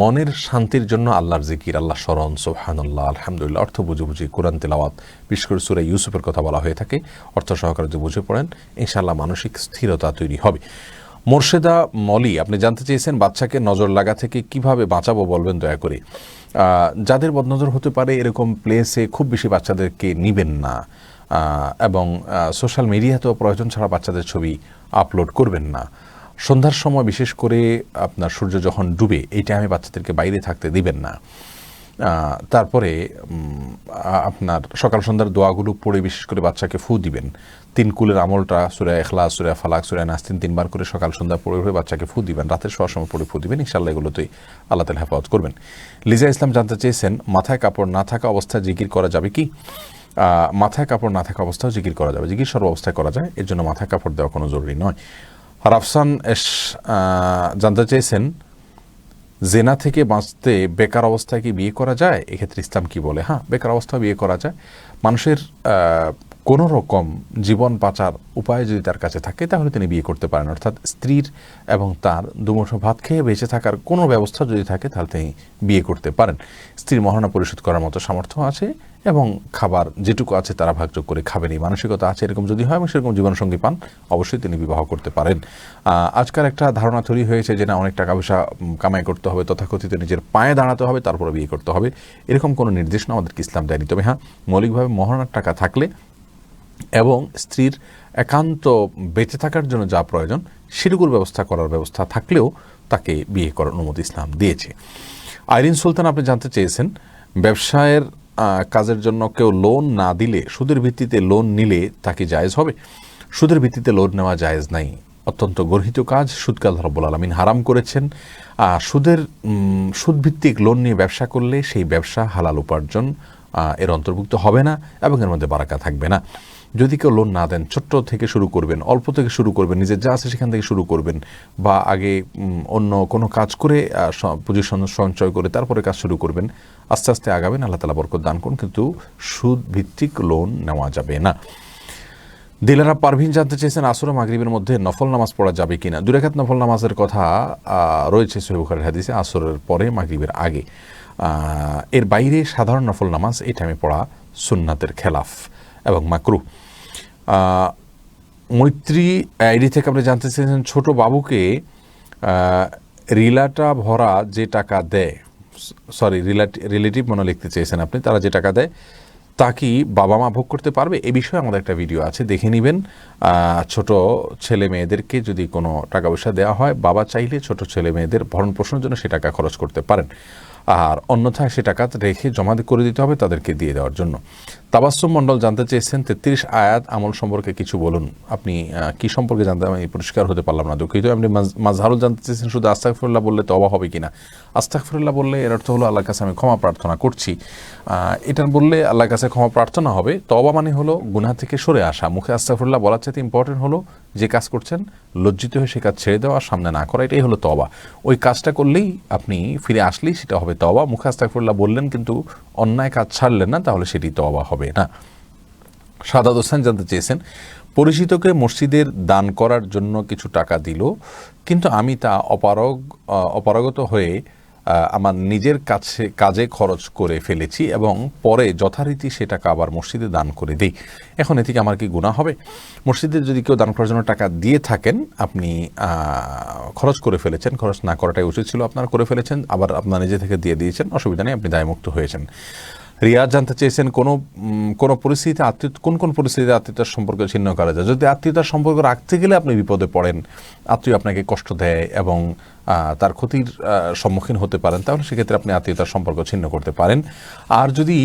মনের শান্তির জন্য আল্লাহর জিকির, আল্লাহ স্মরণ, সুবহানাল্লাহ, আলহামদুলিল্লাহ, অর্থ বুঝে বুঝে কোরআন তেলাওয়াত, বিশেষ করে সূরা ইউসুফের কথা বলা হয়ে থাকে, অর্থ সহকারে যদি বুঝে পড়েন, ইনশাআল্লাহ মানসিক স্থিরতা তৈরি হবে। মোর্শেদা মলি আপনি জানতে চেয়েছেন, বাচ্চাকে নজর লাগা থেকে কিভাবে বাঁচাবো বলবেন দয়া করে। যাদের বদনজর হতে পারে, এরকম প্লেসে খুব বেশি বাচ্চাদেরকে নিবেন না, এবং সোশ্যাল মিডিয়াতেও প্রয়োজন ছাড়া বাচ্চাদের ছবি আপলোড করবেন না। সন্ধ্যার সময় বিশেষ করে আপনার সূর্য যখন ডুবে, এই টাইমে বাচ্চাদেরকে বাইরে থাকতে দিবেন না। তারপরে আপনার সকাল সন্ধ্যার দোয়াগুলো পড়ে বিশেষ করে বাচ্চাকে ফু দিবেন। 3 কুলের আমলটা, সূরা ইখলাস, সূরা ফালাক, সূরা নাস 3বার করে সকাল সন্ধ্যা পড়ে বাচ্চাকে ফু দিবেন। রাতের শোয়ার সময় পড়ে ফু দিবেন, ইনশাআল্লাহ এগুলোতেই আল্লাহ তাআলা হেফাজত করবেন। লিজা ইসলাম জানতে চেয়েছেন, মাথায় কাপড় না থাকা অবস্থায় জিকির করা যাবে কি? মাথায় কাপড় না থাকা অবস্থায় জিকির করা যাবে। জিকির সর্ব অবস্থায় করা যায়, এর জন্য মাথায় কাপড় দেওয়া কোনো জরুরি নয়। রাফসান জানতে চেয়েছেন, জেনা থেকে বাঁচতে বেকার অবস্থায় কি বিয়ে করা যায়? এক্ষেত্রে ইসলাম কি বলে? হ্যাঁ, বেকার অবস্থায় বিয়ে করা যায়। মানুষের কোনো রকম জীবন বাঁচার উপায় যদি তার কাছে থাকে, তাহলে তিনি বিয়ে করতে পারেন। অর্থাৎ স্ত্রীর এবং তার দুমুঠো ভাত খেয়ে বেঁচে থাকার কোনো ব্যবস্থা যদি থাকে, তাহলে তিনি বিয়ে করতে পারেন। স্ত্রীর মহারণা পরিশোধ করার মতো সামর্থ্য আছে এবং খাবার যেটুকু আছে তারা ভাগযোগ করে খাবেন, এই মানসিকতা আছে, এরকম যদি হয় এবং সেরকম জীবনসঙ্গী পান, অবশ্যই তিনি বিবাহ করতে পারেন। আজকাল একটা ধারণা তৈরি হয়েছে যে না, অনেক টাকা পয়সা কামাই করতে হবে, তথাকথিত নিজের পায়ে দাঁড়াতে হবে, তারপরে বিয়ে করতে হবে। এরকম কোনো নির্দেশনা আমাদেরকে ইসলাম দেয়নি। তবে হ্যাঁ, মৌলিকভাবে মহারণার টাকা থাকলে এবং স্ত্রীর একান্ত বেঁচে থাকার জন্য যা প্রয়োজন সেটুকুর ব্যবস্থা করার ব্যবস্থা থাকলেও তাকে বিয়ে করার অনুমতি ইসলাম দিয়েছে। আইরিন সুলতান আপনি জানতে চেয়েছেন, ব্যবসায়ের কাজের জন্য কেউ লোন না দিলে সুদের ভিত্তিতে লোন নিলে তাকে জায়েজ হবে? সুদের ভিত্তিতে লোন নেওয়া জায়েজ নাই, অত্যন্ত গর্হিত কাজ, সুদকে আল্লাহ রাব্বুল আলামিন হারাম করেছেন। সুদভিত্তিক লোন নিয়ে ব্যবসা করলে সেই ব্যবসা হালাল উপার্জন এর অন্তর্ভুক্ত হবে না এবং এর মধ্যে বারাকা থাকবে না। যদি কেউ লোন না দেন, ছোট্ট থেকে শুরু করবেন, অল্প থেকে শুরু করবেন, নিজের যা আছে সেখান থেকে শুরু করবেন, বা আগে অন্য কোনো কাজ করে পুঁজি সঞ্চয় করে তারপরে কাজ শুরু করবেন, আস্তে আস্তে আগাবেন, আল্লাহ তাআলা বরকত দান করুন, কিন্তু সুদ ভিত্তিক লোন নেওয়া যাবে না। দিলারা পারভিন জানতে চেয়েছেন, আসর ও মাগরিবের মধ্যে নফল নামাজ পড়া যাবে কিনা? 2 রাকাত নফল নামাজের কথা রয়েছে সহিহ বুখারীর হাদিসে, আসরের পরে মাগরিবের আগে। এর বাইরে সাধারণ নফল নামাজ এই টাইমে পড়া সুন্নাতের খেলাফ এবং মাকরুহ। মৈত্রী আইডি থেকে আপনি জানতে চেয়েছেন, ছোট বাবুকে রিলাটা ভরা যে টাকা দেয়, রিলেটিভ মনে লিখতে চেয়েছেন আপনি, তারা যে টাকা দেয় তা কি বাবা মা ভোগ করতে পারবে? এ বিষয়ে আমাদের একটা ভিডিও আছে, দেখে নেবেন। ছোট ছেলে মেয়েদেরকে যদি কোনো টাকা পয়সা দেওয়া হয়, বাবা চাইলে ছোট ছেলে মেয়েদের ভরণ পোষণের জন্য সে টাকা খরচ করতে পারেন, আর অন্যথায় সে টাকা রেখে জমা করে দিতে হবে তাদেরকে দিয়ে দেওয়ার জন্য। তাবাসসুম মণ্ডল জানতে চেয়েছেন, 33 আয়াত আমল সম্পর্কে কিছু বলুন। আপনি কি সম্পর্কে জানতে, আমি পরিষ্কার হতে পারলাম না, দুঃখিত। আপনি মাজহারুল জানতে চেয়েছেন, শুধু আস্তাগফিরুল্লাহ বললে তওবা হবে কিনা? আস্তাগফিরুল্লাহ বললে এর অর্থ হলো আল্লাহর কাছে আমি ক্ষমা প্রার্থনা করছি, এটা বললে আল্লাহর কাছে ক্ষমা প্রার্থনা হবে। তওবা মানে হলো গুনাহ থেকে সরে আসা। মুখে আস্তাগফিরুল্লাহ বলার চাইতে ইম্পর্টেন্ট হলো যে কাজ করছেন লজ্জিত হয়ে সে কাজ ছেড়ে দেওয়া, সামনে না করা, এটাই হলো তওবা। ওই কাজটা করলেই আপনি ফিরে আসলেই সেটা হবে তওবা। মুখে আস্তাগফিরুল্লাহ বললেন কিন্তু অন্যায় কাজ ছাড়লেন না, তাহলে সেটি তওবা হবে না। সাদাত হোসেন জানতে চেয়েছেন, পরিচিতকে মসজিদের দান করার জন্য কিছু টাকা দিল, কিন্তু আমি তা অপারগত হয়ে আমার নিজের কাজে খরচ করে ফেলেছি এবং পরে যথারীতি সে টাকা আবার মসজিদে দান করে দিই, এখন এ থেকে আমার কি গুনাহ হবে? মসজিদে যদি কেউ দান করার জন্য টাকা দিয়ে থাকেন, আপনি খরচ করে ফেলেছেন, খরচ না করাটাই উচিত ছিল, আপনারা করে ফেলেছেন, আবার আপনার নিজে থেকে দিয়ে দিয়েছেন, অসুবিধা নেই, আপনি দায়মুক্ত হয়েছেন। রিয়াজ জানতে চেয়েছেন কোন পরিস্থিতিতে কোন পরিস্থিতিতে আত্মীয়তার সম্পর্ক ছিন্ন করা যায়? যদি আত্মীয়তার সম্পর্ক রাখতে গেলে আপনি বিপদে পড়েন, আত্মীয় আপনাকে কষ্ট দেয় এবং তার ক্ষতির সম্মুখীন হতে পারেন, তাহলে সেক্ষেত্রে আপনি আত্মীয়তার সম্পর্ক ছিন্ন করতে পারেন। আর যদি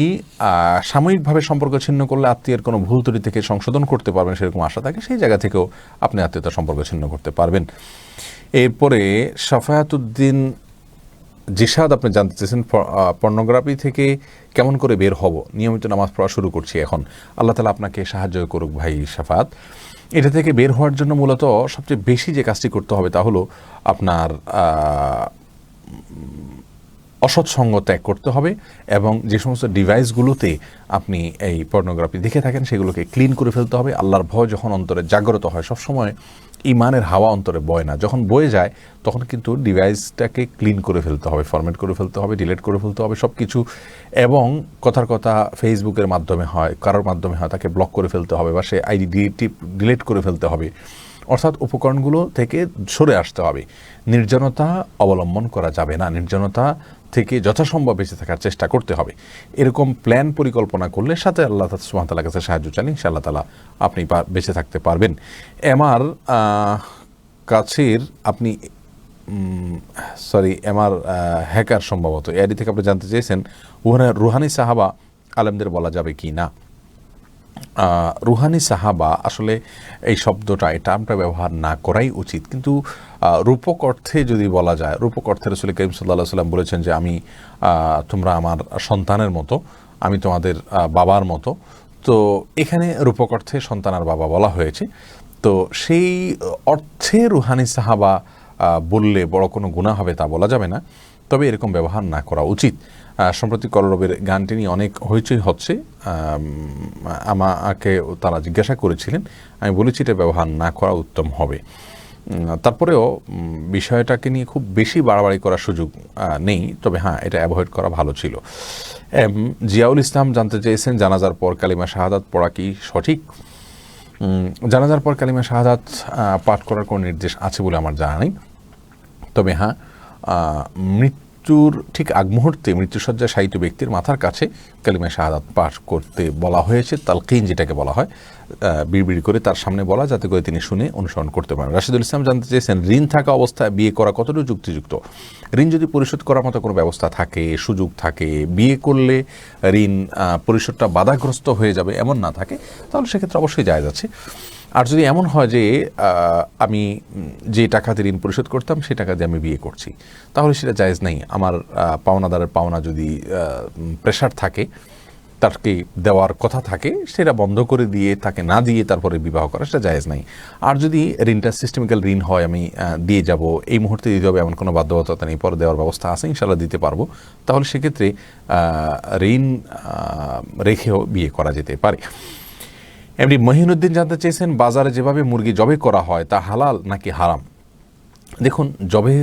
সাময়িকভাবে সম্পর্ক ছিন্ন করলে আত্মীয়ের কোনো ভুল ত্রুটি থেকে সংশোধন করতে পারবেন সেরকম আশা থাকে, সেই জায়গা থেকেও আপনি আত্মীয়তার সম্পর্ক ছিন্ন করতে পারবেন। এরপরে সাফায়াতুদ্দিন জিশাদ আপনি জানতে চেয়েছেন পর্নোগ্রাফি থেকে কেমন করে বের হব, নিয়মিত নামাজ পড়া শুরু করছি এখন, আল্লাহ তাআলা আপনাকে সাহায্য করুক ভাই সাফাত। এটা থেকে বের হওয়ার জন্য মূলত সবচেয়ে বেশি যে কাজটি করতে হবে তা হলো আপনার অসৎসঙ্গ ত্যাগ করতে হবে এবং যে সমস্ত ডিভাইসগুলোতে আপনি এই পর্নোগ্রাফি দেখে থাকেন সেগুলোকে ক্লিন করে ফেলতে হবে। আল্লাহর ভয় যখন অন্তরে জাগ্রত হয়, সবসময় ইমানের হাওয়া অন্তরে বয় না, যখন বয়ে যায় তখন কিন্তু ডিভাইসটাকে ক্লিন করে ফেলতে হবে, ফরম্যাট করে ফেলতে হবে, ডিলিট করে ফেলতে হবে সব কিছু। এবং কথার কথা ফেসবুকের মাধ্যমে হয়, কারোর মাধ্যমে হয়, তাকে ব্লক করে ফেলতে হবে বা সে আইডি ডিলিট করে ফেলতে হবে। অর্থাৎ উপকরণগুলো থেকে সরে আসতে হবে। নির্জনতা অবলম্বন করা যাবে না, নির্জনতা থেকে যথাসম্ভব বেঁচে থাকার চেষ্টা করতে হবে। এরকম প্ল্যান পরিকল্পনা করলে সাথে আল্লাহ সুবহানাহু ওয়া তাআলার কাছে সাহায্য চান, ইনশাআল্লাহ তাআলা আপনি বেঁচে থাকতে পারবেন। আমার কাছের আপনি আমার হ্যাকার সম্ভবত এআইডি থেকে আপনি জানতে চেয়েছেন রুহানি সাহাবা আলেমদের বলা যাবে কি না। রুহানি সাহাবা আসলে এই শব্দটা, এই টার্মটা ব্যবহার না করাই উচিত, কিন্তু রূপক অর্থে যদি বলা যায়, রূপক অর্থে রাসূল কারীম সাল্লাল্লাহু আলাইহি ওয়াসাল্লাম বলেছেন যে তোমরা আমার সন্তানের মতো, আমি তোমাদের বাবার মতো। তো এখানে রূপক অর্থে সন্তান আর বাবা বলা হয়েছে, তো সেই অর্থে রুহানি সাহাবা বললে বড় কোনো গুনাহ হবে তা বলা যাবে না, তবে এরকম ব্যবহার না করা উচিত। সম্প্রতি কলরবের গানটি নিয়ে অনেক হইচই হচ্ছে, আমাকে তারা জিজ্ঞাসা করেছিলেন, আমি বলেছি এটা ব্যবহার না করা উত্তম হবে। তারপরেও বিষয়টাকে নিয়ে খুব বেশি বাড়াবাড়ি করার সুযোগ নেই, তবে হ্যাঁ এটা অ্যাভয়েড করা ভালো ছিল। জিয়াউল ইসলাম জানতে চেয়েছেন জানাজার পর কালিমা শাহাদাত পড়া কি সঠিক? জানাজার পর কালিমা শাহাদাত পাঠ করার কোনো নির্দেশ আছে বলে আমার জানা নেই, তবে হ্যাঁ মৃত্যুর ঠিক আগ মুহূর্তে মৃত্যুসজ্জায় শায়িত ব্যক্তির মাথার কাছে কালিমা শাহাদাত পাঠ করতে বলা হয়েছে, তালকিন যেটাকে বলা হয়, বিড়বিড় করে তার সামনে বলা, যাতে করে তিনি শুনে অনুসরণ করতে পারেন। রাশিদুল ইসলাম জানতে চেয়েছেন ঋণ থাকা অবস্থায় বিয়ে করা কতটুকু যুক্তিযুক্ত? ঋণ যদি পরিশোধ করার মতো কোনো ব্যবস্থা থাকে, সুযোগ থাকে, বিয়ে করলে ঋণ পরিশোধটা বাধাগ্রস্ত হয়ে যাবে এমন না থাকে, তাহলে সেক্ষেত্রে অবশ্যই জায়েজ আছে। আর যদি এমন হয় যে আমি যে টাকা দিয়ে ঋণ পরিশোধ করতাম সেই টাকা দিয়ে আমি বিয়ে করছি, তাহলে সেটা জায়েজ নেই। আমার পাওনাদারের পাওনা যদি প্রেশার থাকে, তাকে দেওয়ার কথা থাকে, সেটা বন্ধ করে দিয়ে তাকে না দিয়ে তারপরে বিবাহ করা, সেটা জায়েজ নাই। আর যদি ঋণটা সিস্টেমিক্যাল ঋণ হয়, আমি দিয়ে যাব, এই মুহূর্তে দিতে হবে এমন কোনো বাধ্যবাধকতা নেই, পরে দেওয়ার ব্যবস্থা আছে, ইনশাআল্লাহ দিতে পারবো, তাহলে সেক্ষেত্রে ঋণ রেখেও বিয়ে করা যেতে পারে। এমনি মহিনুদ্দিন জানতে চেয়েছেন বাজারে যেভাবে মুরগি জবে করা হয় তা হালাল নাকি হারাম? দেখুন, জবে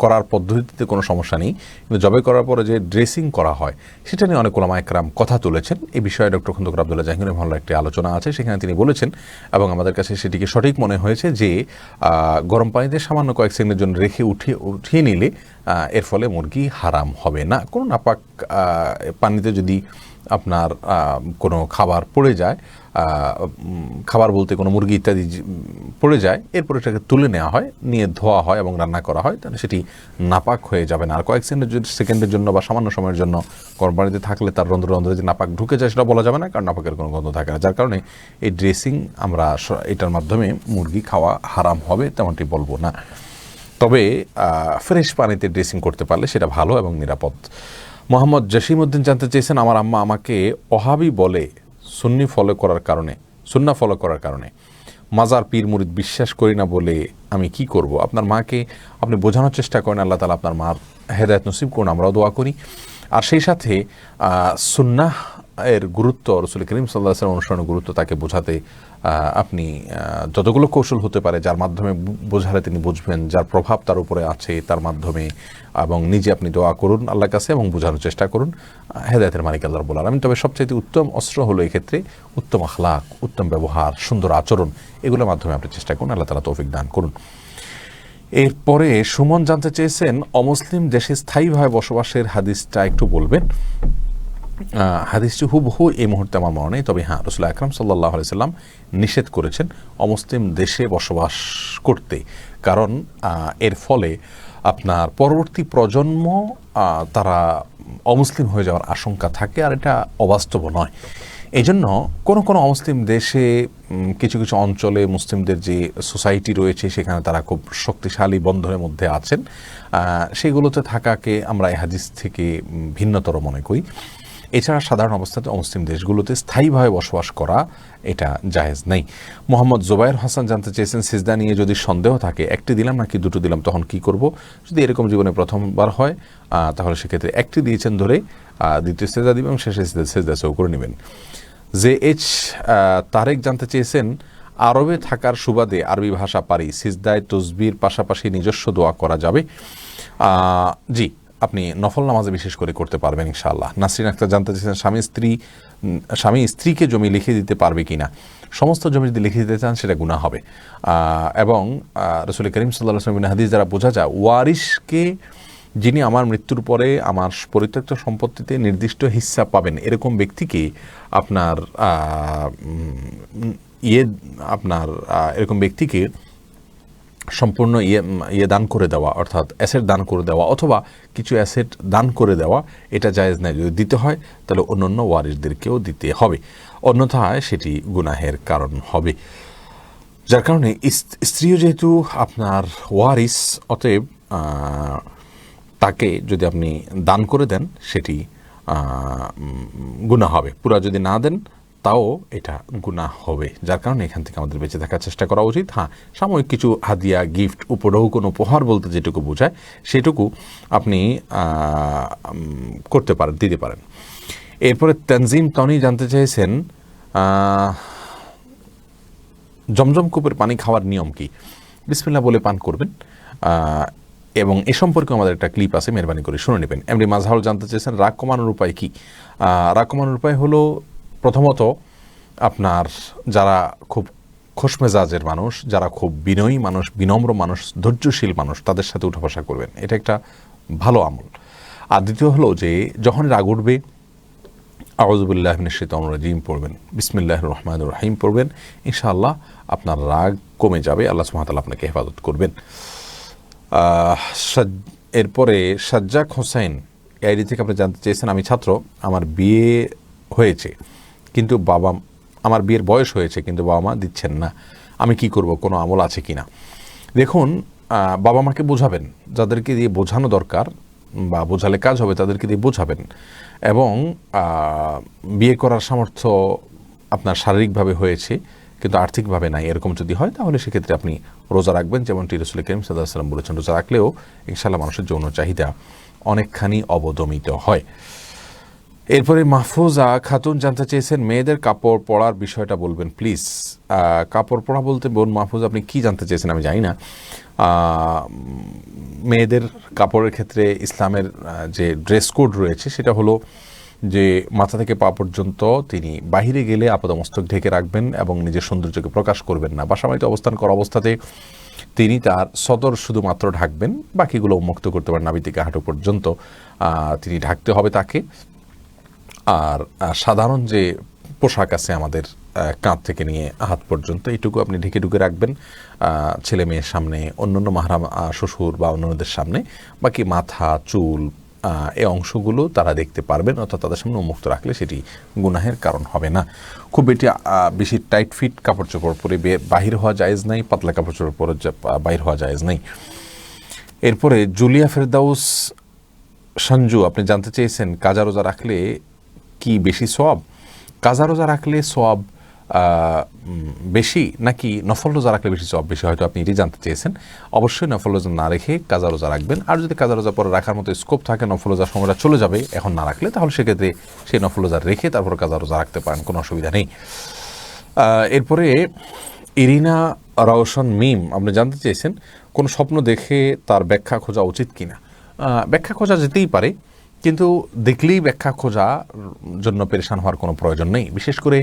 করার পদ্ধতিতে কোনো সমস্যা নেই, কিন্তু জবে করার পরে যে ড্রেসিং করা হয় সেটা নিয়ে অনেক ওলামা একরাম কথা তুলেছেন। এই বিষয়ে ডক্টর খন্দকার আব্দুল্লাহ জাহাঙ্গীর ভালো একটি আলোচনা আছে, সেখানে তিনি বলেছেন এবং আমাদের কাছে সেটিকে সঠিক মনে হয়েছে যে গরম পানিতে সামান্য কয়েক সেকেন্ডের জন্য রেখে উঠিয়ে নিলে এর ফলে মুরগি হারাম হবে না। কোনো নাপাক পানিতে যদি আপনার কোনো খাবার পড়ে যায়, খাবার বলতে কোনো মুরগি ইত্যাদি পড়ে যায়, এরপর এটাকে তুলে নেওয়া হয়, নিয়ে ধোয়া হয় এবং রান্না করা হয়, তাহলে সেটি নাপাক হয়ে যাবে না। আর কয়েক সেকেন্ডের জন্য বা সামান্য সময়ের জন্য গরম পানিতে থাকলে তার রন্ধ্রে যে নাপাক ঢুকে যায় সেটা বলা যাবে না, কারণ নাপাকের কোনো গন্ধ থাকে না, যার কারণে এই ড্রেসিং আমরা এটার মাধ্যমে মুরগি খাওয়া হারাম হবে তেমনটি বলবো না। তবে ফ্রেশ পানিতে ড্রেসিং করতে পারলে সেটা ভালো এবং নিরাপদ। মোহাম্মদ জসিমউদ্দিন জানতে চেয়েছেন আমার আম্মা আমাকে ওহাবি বলে সুন্না ফলো করার কারণে মাজার পীর মুরিদ বিশ্বাস করি না বলে আমি কি করব? আপনার মাকে আপনি বোঝানোর চেষ্টা করেন, আল্লাহ তাআলা আপনার মার হেদায়েত নসিব করুন, আমরাও দোয়া করি। আর সেই সাথে সুন্নাহ এর গুরুত্ব, রসুল করিম সাল্লাল্লাহু আলাইহি ওয়াসাল্লাম অনুসরণের গুরুত্ব তাকে বোঝাতে আপনি যতগুলো কৌশল হতে পারে যার মাধ্যমে বোঝালে তিনি বুঝবেন, যার প্রভাব তার উপরে আছে তার মাধ্যমে, এবং নিজে আপনি দোয়া করুন আল্লাহর কাছে এবং বোঝানোর চেষ্টা করুন। হেদায়েতের মালিক আল্লাহ রাব্বুল আলামিন। তবে সবচেয়ে উত্তম অস্ত্র হলো এক্ষেত্রে উত্তম আখলাক, উত্তম ব্যবহার, সুন্দর আচরণ, এগুলোর মাধ্যমে আপনি চেষ্টা করুন। আল্লাহ তাআলা তৌফিক দান করুন। এরপরে সুমন জানতে চেয়েছেন অমুসলিম দেশে স্থায়ীভাবে বসবাসের হাদিসটা একটু বলবেন। হাদিসটি হুবহু এই মুহূর্তে আমার মনে নেই, তবে হ্যাঁ, রাসূল আকরাম সাল্লাল্লাহু আলাইহি সাল্লাম নিষেধ করেছেন অমুসলিম দেশে বসবাস করতে, কারণ এর ফলে আপনার পরবর্তী প্রজন্ম তারা অমুসলিম হয়ে যাওয়ার আশঙ্কা থাকে, আর এটা অবাস্তব নয়। এই জন্য কোনো কোনো অমুসলিম দেশে কিছু কিছু অঞ্চলে মুসলিমদের যে সোসাইটি রয়েছে সেখানে তারা খুব শক্তিশালী বন্ধনের মধ্যে আছেন, সেগুলোতে থাকাকে আমরা এই হাদিস থেকে ভিন্নতর মনে করি। এছাড়া সাধারণ অবস্থাতে অমুসলিম দেশগুলোতে স্থায়ীভাবে বসবাস করা এটা জায়েজ নেই। মোহাম্মদ জুবাইর হাসান জানতে চেয়েছেন সিজদা নিয়ে যদি সন্দেহ থাকে, একটি দিলাম নাকি দুটো দিলাম তখন কি করব? যদি এরকম জীবনে প্রথমবার হয় তাহলে সেক্ষেত্রে একটি দিয়েছেন ধরে দ্বিতীয় সিজদা দিবেন এবং শেষে সিজদা সেও করে নেবেন। JH তারেক জানতে চেয়েছেন আরবে থাকার সুবাদে আরবি ভাষা পারি, সিজদায় তসবির পাশাপাশি নিজস্ব দোয়া করা যাবে? জি, আপনি নফল নামাজে বিশেষ করে করতে পারবেন ইনশাআল্লাহ। নাসরিন আক্তার জানতে চেয়েছেন স্বামী স্ত্রীকে জমি লিখে দিতে পারবে কিনা? সমস্ত জমি যদি লিখে দিতে চান সেটা গুনাহ হবে, এবং রাসূল করিম সাল্লাল্লাহু আলাইহি ওয়াসাল্লাম হাদিস দ্বারা বোঝা যায় ওয়ারিশকে, যিনি আমার মৃত্যুর পরে আমার পরিত্যক্ত সম্পত্তিতে নির্দিষ্ট হিস্সা পাবেন, এরকম ব্যক্তিকে আপনার এরকম ব্যক্তিকে সম্পূর্ণ দান করে দেওয়া, অর্থাৎ অ্যাসেট দান করে দেওয়া অথবা কিছু অ্যাসেট দান করে দেওয়া, এটা জায়েজ নাই। যদি দিতে হয় তাহলে অন্যান্য ওয়ারিসদেরকেও দিতে হবে, অন্যথায় সেটি গুনাহের কারণ হবে। যার কারণে স্ত্রীও যেহেতু আপনার ওয়ারিস, অতএব তাকে যদি আপনি দান করে দেন সেটি গুনাহ হবে, পুরা যদি না দেন তাও এটা গুনাহ হবে। যার কারণে এখান থেকে আমাদের বেঁচে থাকার চেষ্টা করা উচিত। হ্যাঁ, সাময়িক কিছু হাদিয়া, গিফট, উপঢৌকন, উপহার বলতে যেটুকু বোঝায় সেটুকু আপনি করতে পারেন, দিতে পারেন। এরপরে তানজিম তনি জানতে চেয়েছেন জমজম কূপের পানি খাওয়ার নিয়ম কি? বিসমিল্লাহ বলে পান করবেন, এবং এ সম্পর্কে আমাদের একটা ক্লিপ আছে, মেহরবানি করে শুনে নেবেন। এমডি মাজহারুল জানতে চেয়েছেন রাগ কমানোর উপায় কি? রাগ কমানোর উপায় হলো, প্রথমত আপনার যারা খুব খোশমেজাজের মানুষ, যারা খুব বিনয়ী মানুষ, বিনম্র মানুষ, ধৈর্যশীল মানুষ, তাদের সাথে উঠা বসা করবেন, এটা একটা ভালো আমল। আর দ্বিতীয় হলো যে যখন রাগ উঠবে আউযু বিল্লাহি মিনাশ শাইতানির রাজিম পড়বেন, বিসমিল্লাহির রহমানির রহিম পড়বেন, ইনশাআল্লাহ আপনার রাগ কমে যাবে, আল্লাহ সুবহানাহু ওয়া তাআলা আপনাকে হেফাজত করবেন। এরপরে সাজ্জাক হোসেন আইডি থেকে আপনি জানতে চেয়েছেন আমি ছাত্র, আমার বিয়ে হয়েছে কিন্তু আমার বিয়ের বয়স হয়েছে কিন্তু বাবা মা দিচ্ছেন না, আমি কি করব, কোনো আমল আছে কিনা? দেখুন, বাবা মাকে বোঝাবেন, যাদেরকে দিয়ে বোঝানো দরকার বা বোঝালে কাজ হবে তাদেরকে দিয়ে বোঝাবেন, এবং বিয়ে করার সামর্থ্য আপনার শারীরিকভাবে হয়েছে কিন্তু আর্থিকভাবে নাই, এরকম যদি হয় তাহলে সেক্ষেত্রে আপনি রোজা রাখবেন, যেমনটি রাসূল করিম সাল্লাল্লাহু আলাইহি ওয়াসাল্লাম বলেছেন। রোজা রাখলেও ইনশাআল্লাহ মানুষের যৌন চাহিদা অনেকখানি অবদমিত হয়। এরপরে মাহফুজা খাতুন জানতে চেয়েছেন মেয়েদের কাপড় পরার বিষয়টা বলবেন প্লিজ। কাপড় পরা বলতে বোন মাহফুজ আপনি কি জানতে চেয়েছেন আমি জানি না। মেয়েদের কাপড়ের ক্ষেত্রে ইসলামের যে ড্রেস কোড রয়েছে সেটা হলো যে মাথা থেকে পা পর্যন্ত তিনি বাহিরে গেলে আপাদমস্তক ঢেকে রাখবেন এবং নিজের সৌন্দর্যকে প্রকাশ করবেন না। বাসাবাড়িতে অবস্থান করা অবস্থাতে তিনি তার সদর শুধুমাত্র ঢাকবেন, বাকিগুলো উন্মুক্ত করতে পারেন, নাভি থেকে হাঁটু পর্যন্ত তিনি ঢাকতে হবে তাকে। আর সাধারণ যে পোশাক আছে আমাদের কাঁধ থেকে নিয়ে হাত পর্যন্ত, এইটুকু আপনি ঢেকে ঢুকে রাখবেন ছেলে মেয়ের সামনে, অন্যান্য মাহরাম শ্বশুর বা অন্যান্যদের সামনে। বাকি মাথা, চুল, এই অংশগুলো তারা দেখতে পারবেন, অর্থাৎ তাদের সামনে উন্মুক্ত রাখলে সেটি গুনাহের কারণ হবে না। খুব বেশি টাইট ফিট কাপড় চোপড় পরে বাহির হওয়া জায়েজ নাই, পাতলা কাপড় চোপড় পরে বাহির হওয়া জায়েজ নাই। এরপরে জুলিয়া ফেরদাউস সঞ্জু আপনি জানতে চেয়েছেন কাজা রোজা রাখলে কি বেশি সওয়াব? কাজা রোজা রাখলে সওয়াব বেশি নাকি নফল রোজা রাখলে বেশি সওয়াব বেশি, হয়তো আপনি এটি জানতে চেয়েছেন। অবশ্যই নফল রোজা না রেখে কাজা রোজা রাখবেন। আর যদি কাজা রোজা পরে রাখার মতো স্কোপ থাকে, নফল রোজার সময়টা চলে যাবে এখন না রাখলে, তাহলে সেক্ষেত্রে সেই নফল রোজা রেখে তারপর কাজা রোজা রাখতে পারেন, কোনো অসুবিধা নেই। এরপরে ইরিনা রওশন মিম আপনি জানতে চেয়েছেন কোন স্বপ্ন দেখে তার ব্যাখ্যা খোঁজা উচিত কিনা। ব্যাখ্যা খোঁজা যেতেই পারে, কিন্তু দেখলেই ব্যাখ্যা খোঁজার জন্য পেরেশান হওয়ার কোনো প্রয়োজন নেই। বিশেষ করে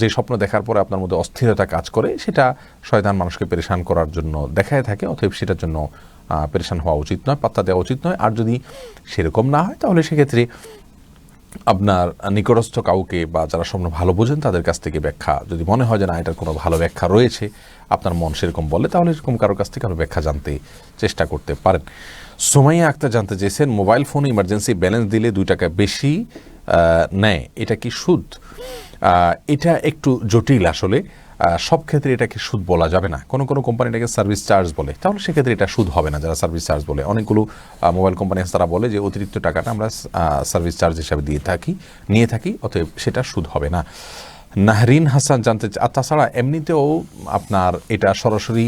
যে স্বপ্ন দেখার পরে আপনার মধ্যে অস্থিরতা কাজ করে, সেটা শয়তান মানুষকে পেরেশান করার জন্য দেখায় থাকে, অতএব সেটার জন্য পেরেশান হওয়া উচিত নয়, পাত্তা দেওয়া উচিত নয়। আর যদি সেরকম না হয় তাহলে সেক্ষেত্রে আপনার নিকটস্থ কাউকে বা যারা স্বপ্ন ভালো বোঝেন তাদের কাছ থেকে ব্যাখ্যা, যদি মনে হয় যে না এটার কোনো ভালো ব্যাখ্যা রয়েছে, আপনার মন সেরকম বলে, তাহলে এরকম কারোর কাছ থেকে আরও ব্যাখ্যা জানতে চেষ্টা করতে পারেন। সুমাইয়া আক্তার জানতে চেয়েছেন মোবাইল ফোনে ইমার্জেন্সি ব্যালেন্স দিলে 2 টাকা বেশি নেয়, এটা কি সুদ? এটা একটু জটিল আসলে। সব ক্ষেত্রে এটাকে সুদ বলা যাবে না। কোনো কোনো কোম্পানি এটাকে সার্ভিস চার্জ বলে, তাহলে সেক্ষেত্রে এটা সুদ হবে না। যারা সার্ভিস চার্জ বলে, অনেকগুলো মোবাইল কোম্পানি তারা বলে যে অতিরিক্ত টাকাটা আমরা সার্ভিস চার্জ হিসাবে নিয়ে থাকি, অতএব সেটা সুদ হবে না। নাহরিন হাসান জানতে আর তাছাড়া এমনিতেও আপনার এটা সরাসরি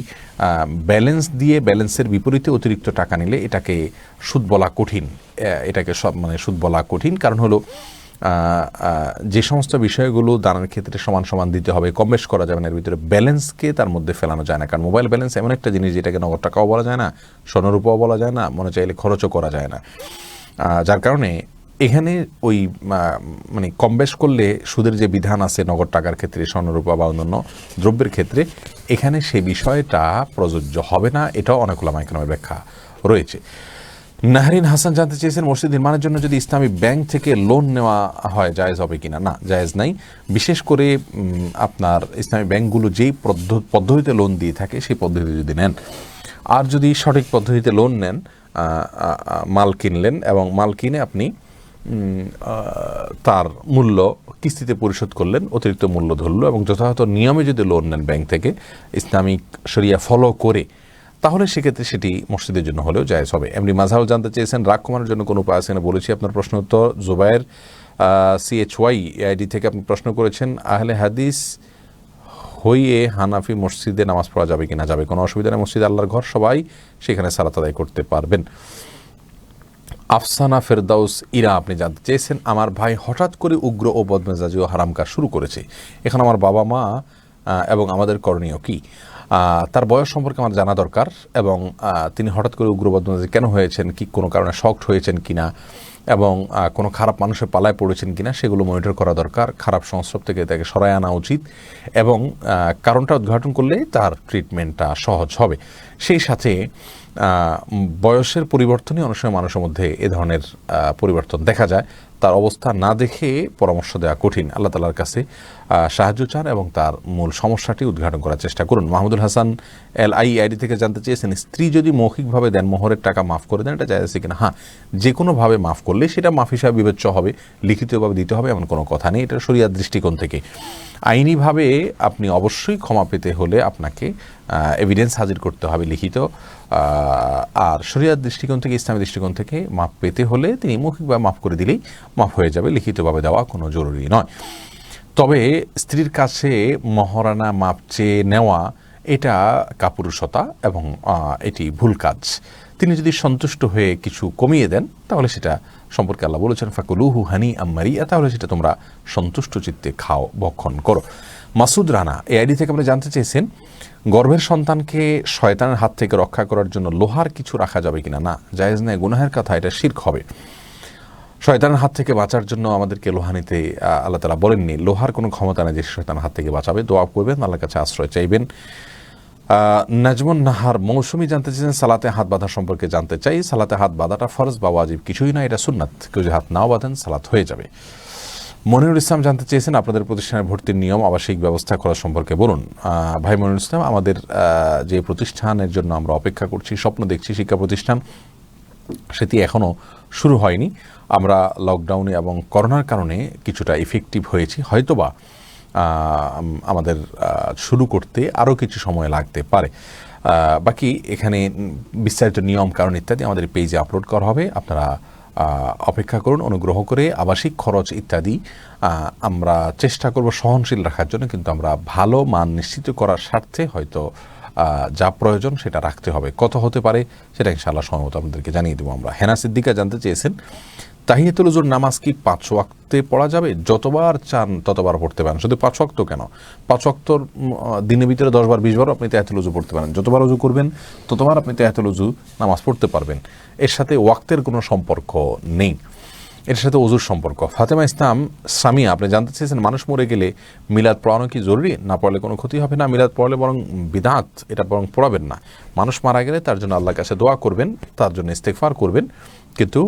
ব্যালেন্স দিয়ে ব্যালেন্সের বিপরীতে অতিরিক্ত টাকা নিলে এটাকে সুদ বলা কঠিন। এটাকে সুদ বলা কঠিন, কারণ হলো যে সমস্ত বিষয়গুলো দানের ক্ষেত্রে সমান সমান দিতে হবে, কম বেশ করা যাবে না, এর ভিতরে ব্যালেন্সকে তার মধ্যে ফেলানো যায় না। কারণ মোবাইল ব্যালেন্স এমন একটা জিনিস যেটাকে নগদ টাকাও বলা যায় না, স্বর্ণরূপাও বলা যায় না, মনে চাইলে খরচও করা যায় না। যার কারণে এখানে ওই কম বেশ করলে সুদের যে বিধান আছে নগদ টাকার ক্ষেত্রে, স্বর্ণরূপা বা অন্যান্য দ্রব্যের ক্ষেত্রে, এখানে সেই বিষয়টা প্রযোজ্য হবে না। এটাও অনেক উলামায়ে কেরামের ব্যাখ্যা রয়েছে। নাহরিন হাসান জানতে চেয়েছেন মসজিদ নির্মাণের জন্য যদি ইসলামী ব্যাংক থেকে লোন নেওয়া হয় জায়েজ হবে কিনা। না, জায়েজ নাই। বিশেষ করে আপনার ইসলামী ব্যাংকগুলো যেই পদ্ধতিতে লোন দিয়ে থাকে সেই পদ্ধতিতে যদি নেন, আর যদি সঠিক পদ্ধতিতে লোন নেন, মাল কিনলেন এবং মাল কিনে আপনি তার মূল্য কিস্তিতে পরিশোধ করলেন, অতিরিক্ত মূল্য ধরল এবং যথাযথ নিয়মে যদি লোন নেন ব্যাংক থেকে ইসলামিক শরিয়া ফলো করে, তাহলে সেক্ষেত্রে সেটি মসজিদের জন্য হলেও জায়েজ হবে। এমনি মাঝহাও জানতে চেয়েছেন রাগ কমানোর জন্য কোনো উপায় আছে না। বলেছি আপনার প্রশ্ন উত্তর। জুবায়ের CHY আইডি থেকে আপনি প্রশ্ন করেছেন আহলে হাদিস হইয়ে হানাফি মসজিদে নামাজ পড়া যাবে কিনা। যাবে, কোনো অসুবিধা নেই। মসজিদ আল্লাহর ঘর, সবাই সেখানে সালাত আদায় করতে পারবেন। আফসানা ফেরদাউস ইরা আপনি জানতে চেয়েছেন আমার ভাই হঠাৎ করে উগ্র ও বদমেজাজি ও হারাম কাজ শুরু করেছে, এখন আমার বাবা মা এবং আমাদের করণীয় কি? তার বয়স সম্পর্কে আমার জানা দরকার এবং তিনি হঠাৎ করে উগ্র বদমেজাজি কেন হয়েছেন, কি কোনো কারণে শকড হয়েছেন কিনা এবং কোনো খারাপ মানুষের পালায় পড়েছেন কিনা সেগুলো মনিটর করা দরকার। খারাপ সংস্রব থেকে তাকে সরায় আনা উচিত এবং কারণটা উদ্ঘাটন করলে তার ট্রিটমেন্টটা সহজ হবে। সেই সাথে বয়সের পরিবর্তনই অনেক সময় মানুষের মধ্যে এ ধরনের পরিবর্তন দেখা যায়। তার অবস্থা না দেখে পরামর্শ দেওয়া কঠিন। আল্লাহ তাআলার কাছে সাহায্য চান এবং তার মূল সমস্যাটি উদ্ঘাটন করার চেষ্টা করুন। মাহমুদুল হাসান LI আইডি থেকে জানতে চেয়েছেন স্ত্রী যদি মৌখিকভাবে দেন মোহরের টাকা মাফ করে দেন, এটা জায়েজ আছে কিনা। হ্যাঁ, যে কোনোভাবে মাফ করলে সেটা মাফ হিসাবে বিবেচ্য হবে, লিখিতভাবে দিতে হবে এমন কোনো কথা নেই। এটা শরিয়ার দৃষ্টিকোণ থেকে আইনিভাবে আপনি অবশ্যই ক্ষমা পেতে হলে আপনাকে এভিডেন্স হাজির করতে হবে লিখিত। আর শরিয়ার দৃষ্টিকোণ থেকে, ইসলামী দৃষ্টিকোণ থেকে মাপ পেতে হলে তিনি মৌখিকভাবে মাফ করে দিলেই মাফ হয়ে যাবে, লিখিতভাবে দেওয়া কোনো জরুরি নয়। তবে স্ত্রীর কাছে মহারানা মাপ চেয়ে নেওয়া এটা কাপুরুষতা এবং এটি ভুল কাজ। তিনি যদি সন্তুষ্ট হয়ে কিছু কমিয়ে দেন তাহলে সেটা সম্পর্কে আল্লাহ বলেছেন ফাকুলুহু হানি আম্মারিয়া, তাহলে সেটা তোমরা সন্তুষ্ট চিত্তে খাও, ভক্ষণ করো। মাসুদ রানা এই আইডি থেকে আপনি জানতে চেয়েছেন গর্ভের সন্তানকে শয়তানের হাত থেকে রক্ষা করার জন্য লোহার কিছু রাখা যাবে কিনা। না, জায়েজ নেই, গুনাহের কথা, এটা শিরক হবে। শয়তানের হাত থেকে বাঁচার জন্য আমাদেরকে লোহা নিতে আল্লাহ তাআলা বলেননি। লোহার কোনো ক্ষমতা নেই যে শয়তানের হাত থেকে বাঁচাবে। দোয়া করবেন, আল্লাহর কাছে আশ্রয় চাইবেন। নাজমুন নাহার মৌসুমি জানতে চেয়েছেন সালাতে হাত বাঁধা সম্পর্কে জানতে চাই। সালাতে হাত বাঁধাটা ফরজ বা ওয়াজিব কিছুই না, এটা সুন্নাত। কেউ যে হাত নাও বাঁধেন সালাত হয়ে যাবে। মনিরুল ইসলাম জানতে চেয়েছেন আপনাদের প্রতিষ্ঠানের ভর্তির নিয়ম আবাসিক ব্যবস্থা করা সম্পর্কে বলুন। ভাই মনিরুল ইসলাম, আমাদের যে প্রতিষ্ঠানের জন্য আমরা অপেক্ষা করছি, স্বপ্ন দেখছি, শিক্ষা প্রতিষ্ঠান, সেটি এখনও শুরু হয়নি। আমরা লকডাউনে এবং করোনার কারণে কিছুটা ইফেক্টিভ হয়েছি, হয়তোবা আমাদের শুরু করতে আরও কিছু সময় লাগতে পারে। বাকি এখানে বিস্তারিত নিয়ম কারণ ইত্যাদি আমাদের পেজে আপলোড করা হবে, আপনারা অপেক্ষা করুন, অনুগ্রহ করে আবাসিক খরচ ইত্যাদি আমরা চেষ্টা করব সহনশীল রাখার জন্য, কিন্তু আমরা ভালো মান নিশ্চিত করার স্বার্থে হয়তো যা প্রয়োজন সেটা রাখতে হবে। কত হতে পারে সেটা ইনশাআল্লাহ সময় মতো আপনাদেরকে জানিয়ে দেবো আমরা। হেনা সিদ্দিকা জানতে চেয়েছেন, তাহিয়াতুল ওযুর নামাজ কি 5 ওয়াক্তে পড়া যাবে? যতবার চান ততবার পড়তে পারেন। শুধু 5 ওয়াক্ত কেন, 5 ওয়াক্তর দিনের ভিতরে 10 বার 20 বারও আপনি তাহিয়াতুল ওযু পড়তে পারেন। যতবার ওযু করবেন ততবার আপনি তাহিয়াতুল ওযু নামাজ পড়তে পারবেন। এর সাথে ওয়াক্তের কোনো সম্পর্ক নেই, এর সাথে ওযুর সম্পর্ক। ফাতেমা ইসলাম সামিয়া আপনি জানতে চেয়েছেন, মানুষ মরে গেলে মিলাদ পড়ানো কি জরুরি? না পড়লে কোনো ক্ষতি হবে না। মিলাদ পড়লে বরং বিদআত, এটা বরং পড়াবেন না। মানুষ মারা গেলে তার জন্য আল্লাহর কাছে দোয়া করবেন, তার জন্য ইস্তেগফার করবেন, কিন্তু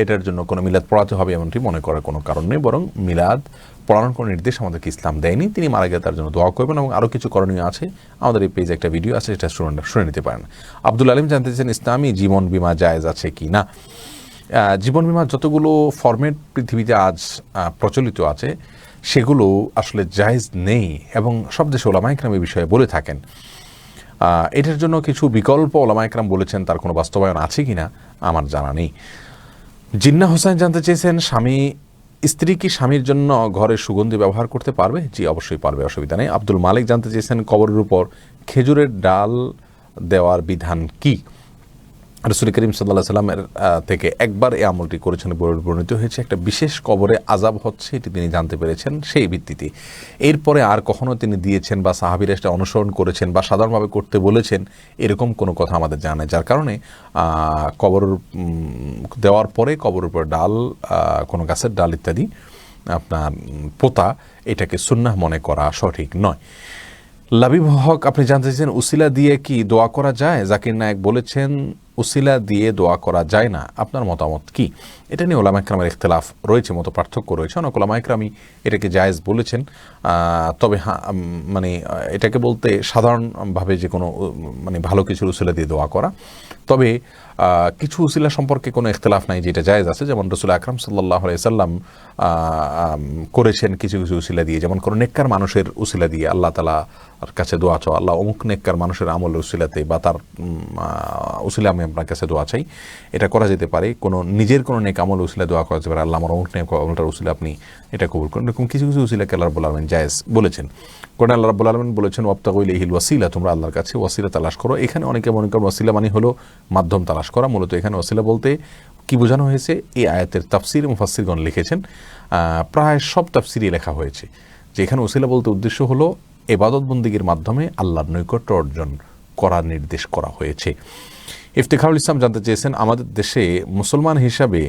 এটার জন্য কোনো মিলাদ পড়াতে হবে এমনটি মনে করার কোনো কারণ নেই। বরং মিলাদ পড়ানোর কোনো নির্দেশ আমাদেরকে ইসলাম দেয়নি। তিনি মারা গেলে তার জন্য দোয়া করবেন, এবং আরও কিছু করণীয় আছে। আমাদের এই পেজে একটা ভিডিও আছে, সেটা শুনে নিতে পারেন। আব্দুল আলিম জানতে চেয়েছেন, ইসলামী জীবন বীমা জায়েজ আছে কি না? জীবন বীমার যতগুলো ফরম্যাট পৃথিবীতে আজ প্রচলিত আছে সেগুলো আসলে জায়েজ নেই, এবং সব দেশে ওলামা ইকরাম এই বিষয়ে বলে থাকেন। এটার জন্য কিছু বিকল্প ওলামা ইকরাম বলেছেন, তার কোনো বাস্তবায়ন আছে কিনা আমার জানা নেই। জিন্না হোসেন জানতে চেয়েছেন, স্ত্রী কি স্বামীর জন্য ঘরে সুগন্ধি ব্যবহার করতে পারবে? জি, অবশ্যই পারবে, অসুবিধা নেই। আব্দুল মালিক জানতে চেয়েছেন, কবরের উপর খেজুরের ডাল দেওয়ার বিধান কি? রাসূল করিম সাল্লাল্লাহু আলাইহি সাল্লামের থেকে একবার এই আমলটি করেছেন, বর্ণিত হয়েছে। একটা বিশেষ কবরে আযাব হচ্ছে, এটি তিনি জানতে পেরেছেন সেই ভিত্তিতে। এরপরে আর কখনো তিনি দিয়েছেন বা সাহাবীরা এটা অনুসরণ করেছেন বা সাধারণভাবে করতে বলেছেন, এরকম কোনো কথা আমাদের জানা নেই। যার কারণে কবর দেওয়ার পরে কবরের উপর ডাল, কোনো গাছের ডাল ইত্যাদি আপনার পোতা, এটাকে সুন্নাহ মনে করা সঠিক নয়। লাবিব হক আপনি জানতে চাইছেন, উসিলা দিয়ে কি দোয়া করা যায়? জাকির নায়েক বলেছেন উসিলা দিয়ে দোয়া করা যায় না, আপনার মতামত কি? এটা নিয়ে ওলামা ইকরামের ইখতিলাফ রয়েছে, মতো পার্থক্য রয়েছে। অনেক ওলামা ইকরামই এটাকে জায়েজ বলেছেন, তবে মানে এটাকে বলতে সাধারণভাবে যে কোনো মানে ভালো কিছুর উসিলা দিয়ে দোয়া করা। তবে কিছু উসিলা সম্পর্কে কোনো ইখতিলাফ নাই যে এটা জায়েজ আছে, যেমন রাসূল আকরাম সাল্লাল্লাহু আলাইহি সাল্লাম করেছেন কিছু কিছু উসিলা দিয়ে, যেমন কোনো নেককার মানুষের উসিলা দিয়ে আল্লাহ তাআলার কাছে দোয়া চাও, আল্লাহ অমুক নেককার মানুষের আমলের উসিলাতে বা তার উসিলা আমি আপনার কাছে দোয়া চাই, এটা করা যেতে পারে। কোনো নিজের কোনো নেক আমল উসিলা দোয়া করা যেতে পারে, আল্লাহ আমার অমুক নেক আমলটার উসিলা আপনি এটা কবুল করেন। এরকম কিছু কিছু উসিলাকে আল্লাহ রাব্বুল আলামিন জায়েজ বলেছেন। কোরআনে আল্লাহ রাব্বুল আলামিন বলেছেন, ওয়াবতাগু ইলাইহিল ওয়াসিলা, তোমরা আল্লাহর কাছে ওয়াসিলা তালাশ করো। এখানে অনেকে মনে করেন ওয়াসিলা মানে হলো মাধ্যম তালাশ করা। মূলত এখানে ওয়াসিলা বলতে কি বোঝানো হয়েছে, এই আয়াতের তাফসীর মুফাসসিরগণ লিখেছেন, প্রায় সব তাফসীরই লেখা হয়েছে যে এখানে ওসিলা বলতে উদ্দেশ্য হলো ইবাদত বন্দেগীর মাধ্যমে আল্লাহর নৈকট্য অর্জন করার নির্দেশ করা হয়েছে। ইফতিখারুল ইসলাম জানতে চেয়েছেন, আমাদের দেশে মুসলমান হিসাবে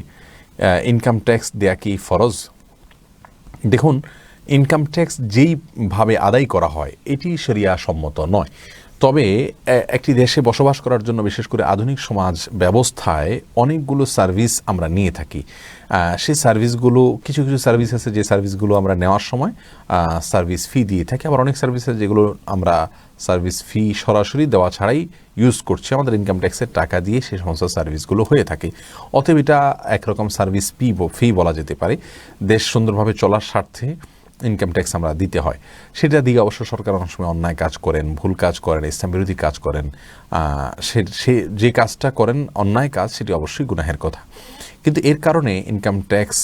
ইনকাম ট্যাক্স দেয়া কি ফরজ? দেখুন, ইনকাম ট্যাক্স যেইভাবে আদায় করা হয় এটি শরিয়া সম্মত নয়। তবে একটি দেশে বসবাস করার জন্য, বিশেষ করে আধুনিক সমাজ ব্যবস্থায় অনেকগুলো সার্ভিস আমরা নিয়ে থাকি। সেই সার্ভিসগুলো, কিছু কিছু সার্ভিস আছে যে সার্ভিসগুলো আমরা নেওয়ার সময় সার্ভিস ফি দিয়ে থাকি, আবার অনেক সার্ভিস আছে যেগুলো আমরা সার্ভিস ফি সরাসরি দেওয়া ছাড়াই ইউজ করছি, আমাদের ইনকাম ট্যাক্সের টাকা দিয়ে সেই সমস্ত সার্ভিসগুলো হয়ে থাকে। অতএব এটা একরকম সার্ভিস ফি বলা যেতে পারে। দেশ সুন্দরভাবে চলার স্বার্থে ইনকাম ট্যাক্স আমরা দিতে হয়। সেটা দিয়ে অবশ্য সরকার অনেক সময় অন্যায় কাজ করেন, ভুল কাজ করেন, ইসলাম বিরোধী কাজ করেন। সে যে কাজটা করেন অন্যায় কাজ, সেটি অবশ্যই গুনাহের কথা। কিন্তু এর কারণে ইনকাম ট্যাক্স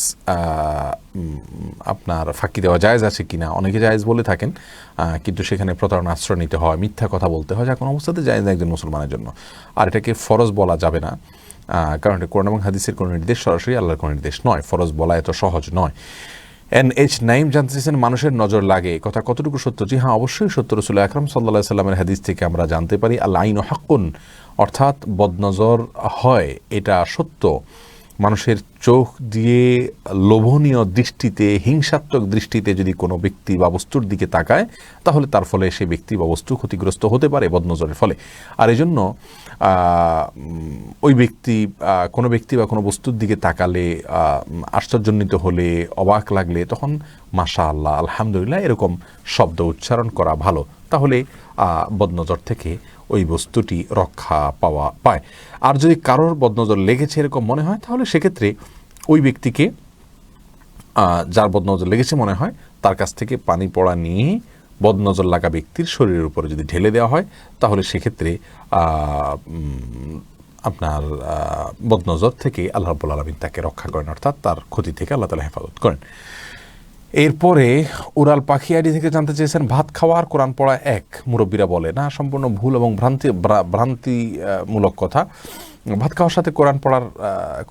আপনার ফাঁকি দেওয়া জায়েজ আছে কিনা, অনেকে জায়েজ বলে থাকেন, কিন্তু সেখানে প্রতারণা আশ্রয় নিতে হয়, মিথ্যা কথা বলতে হয়, যা কোনো অবস্থাতে জায়েজ না একজন মুসলমানের জন্য। আর এটাকে ফরজ বলা যাবে না, কারণ এটা কোরআন এবং হাদিসের কোনো নির্দেশ, সরাসরি আল্লাহর কোনো নির্দেশ নয়। ফরজ বলা এত সহজ নয়। NH নাইম জানতে চেয়েছেন, মানুষের নজর লাগে, কথা কতটুকু সত্য? জি হ্যাঁ, অবশ্যই সত্য। রাসূল আকরাম সাল্লাল্লাহু আলাইহি সাল্লামের হাদিস থেকে আমরা জানতে পারি, আল আইনু হাক্কুন, অর্থাৎ বদনজর হয়, এটা সত্য। মানুষের চোখ দিয়ে লোভনীয় দৃষ্টিতে, হিংসাত্মক দৃষ্টিতে যদি কোনো ব্যক্তি বা বস্তুর দিকে তাকায়, তাহলে তার ফলে সেই ব্যক্তি বা বস্তু ক্ষতিগ্রস্ত হতে পারে বদনজরের ফলে। আর এই জন্য ওই ব্যক্তি, কোনো ব্যক্তি বা কোনো বস্তুর দিকে তাকালে, আশ্চর্যান্বিত হলে, অবাক লাগলে, তখন মাশাআল্লাহ, আলহামদুলিল্লাহ এরকম শব্দ উচ্চারণ করা ভালো। তাহলে বদনজর থেকে ওই বস্তুটি রক্ষা পায়। আর যদি কারোর বদনজর লেগেছে এরকম মনে হয়, তাহলে সেক্ষেত্রে ওই ব্যক্তিকে, যার বদনজর লেগেছে মনে হয়, তার কাছ থেকে পানি পড়া নিয়ে বদনজর লাগা ব্যক্তির শরীরের উপরে যদি ঢেলে দেওয়া হয়, তাহলে সেক্ষেত্রে আপনার বদনজর থেকে আল্লাহ রাব্বুল আলামিন তাকে রক্ষা করেন, অর্থাৎ তার ক্ষতি থেকে আল্লাহ তাআলা হেফাজত করেন। এরপরে উড়াল পাখি আইডি থেকে জানতে চেয়েছেন, ভাত খাওয়া আর কোরআন পড়া এক? মুরব্বীরা বলে না, সম্পূর্ণ ভুল এবং ভ্রান্তিমূলক কথা। ভাত খাওয়ার সাথে কোরআন পড়ার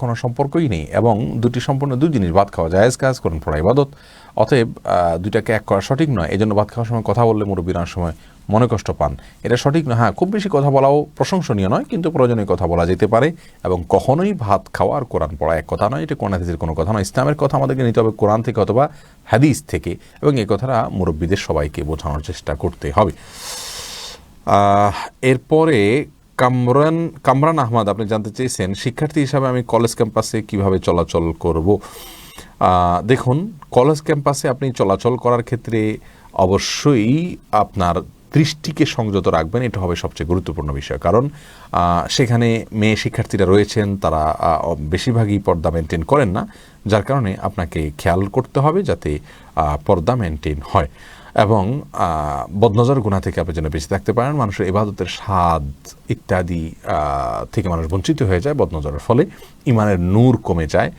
কোনো সম্পর্কই নেই, এবং দুটি সম্পূর্ণ দুই জিনিস। ভাত খাওয়া জায়েজ কাজ, কোরআন পড়া ইবাদত, অতএব দুইটাকে এক করা সঠিক নয়। এই জন্য ভাত খাওয়ার সময় কথা বললে মুরব্বীরা অনেক সময় মনে কষ্ট পান, এটা সঠিক নয়। হ্যাঁ, খুব বেশি কথা বলাও প্রশংসনীয় নয়, কিন্তু প্রয়োজনীয় কথা বলা যেতে পারে। এবং কখনোই ভাত খাওয়া আর কোরআন পড়া এক কথা নয়, এটা কোরআন হাদিসের কোনো কথা নয়। ইসলামের কথা আমাদেরকে নিতে হবে কোরআন থেকে অথবা হাদিস থেকে, এবং এই কথাটা মুরব্বীদের সবাইকে বোঝানোর চেষ্টা করতে হবে। এরপরে কামরান আহমদ আপনি জানতে চেয়েছেন, শিক্ষার্থী হিসাবে আমি কলেজ ক্যাম্পাসে কিভাবে চলাচল করব? দেখুন, কলেজ ক্যাম্পাসে আপনি চলাচল করার ক্ষেত্রে অবশ্যই আপনার দৃষ্টিকে সংযত রাখবেন, এটা হবে সবচেয়ে গুরুত্বপূর্ণ বিষয়। কারণ সেখানে মেয়ে শিক্ষার্থীরা রয়েছেন, তারা বেশিরভাগই পর্দা মেনটেন করেন না, যার কারণে আপনাকে খেয়াল করতে হবে যাতে পর্দা মেনটেন হয়, এবং বদনজর গুনাহ থেকে আপনি যেন বেঁচে থাকতে পারেন। মানুষের ইবাদতের স্বাদ ইত্যাদি থেকে মানুষ বঞ্চিত হয়ে যায় বদনজরের ফলে, ইমানের নূর কমে যায়,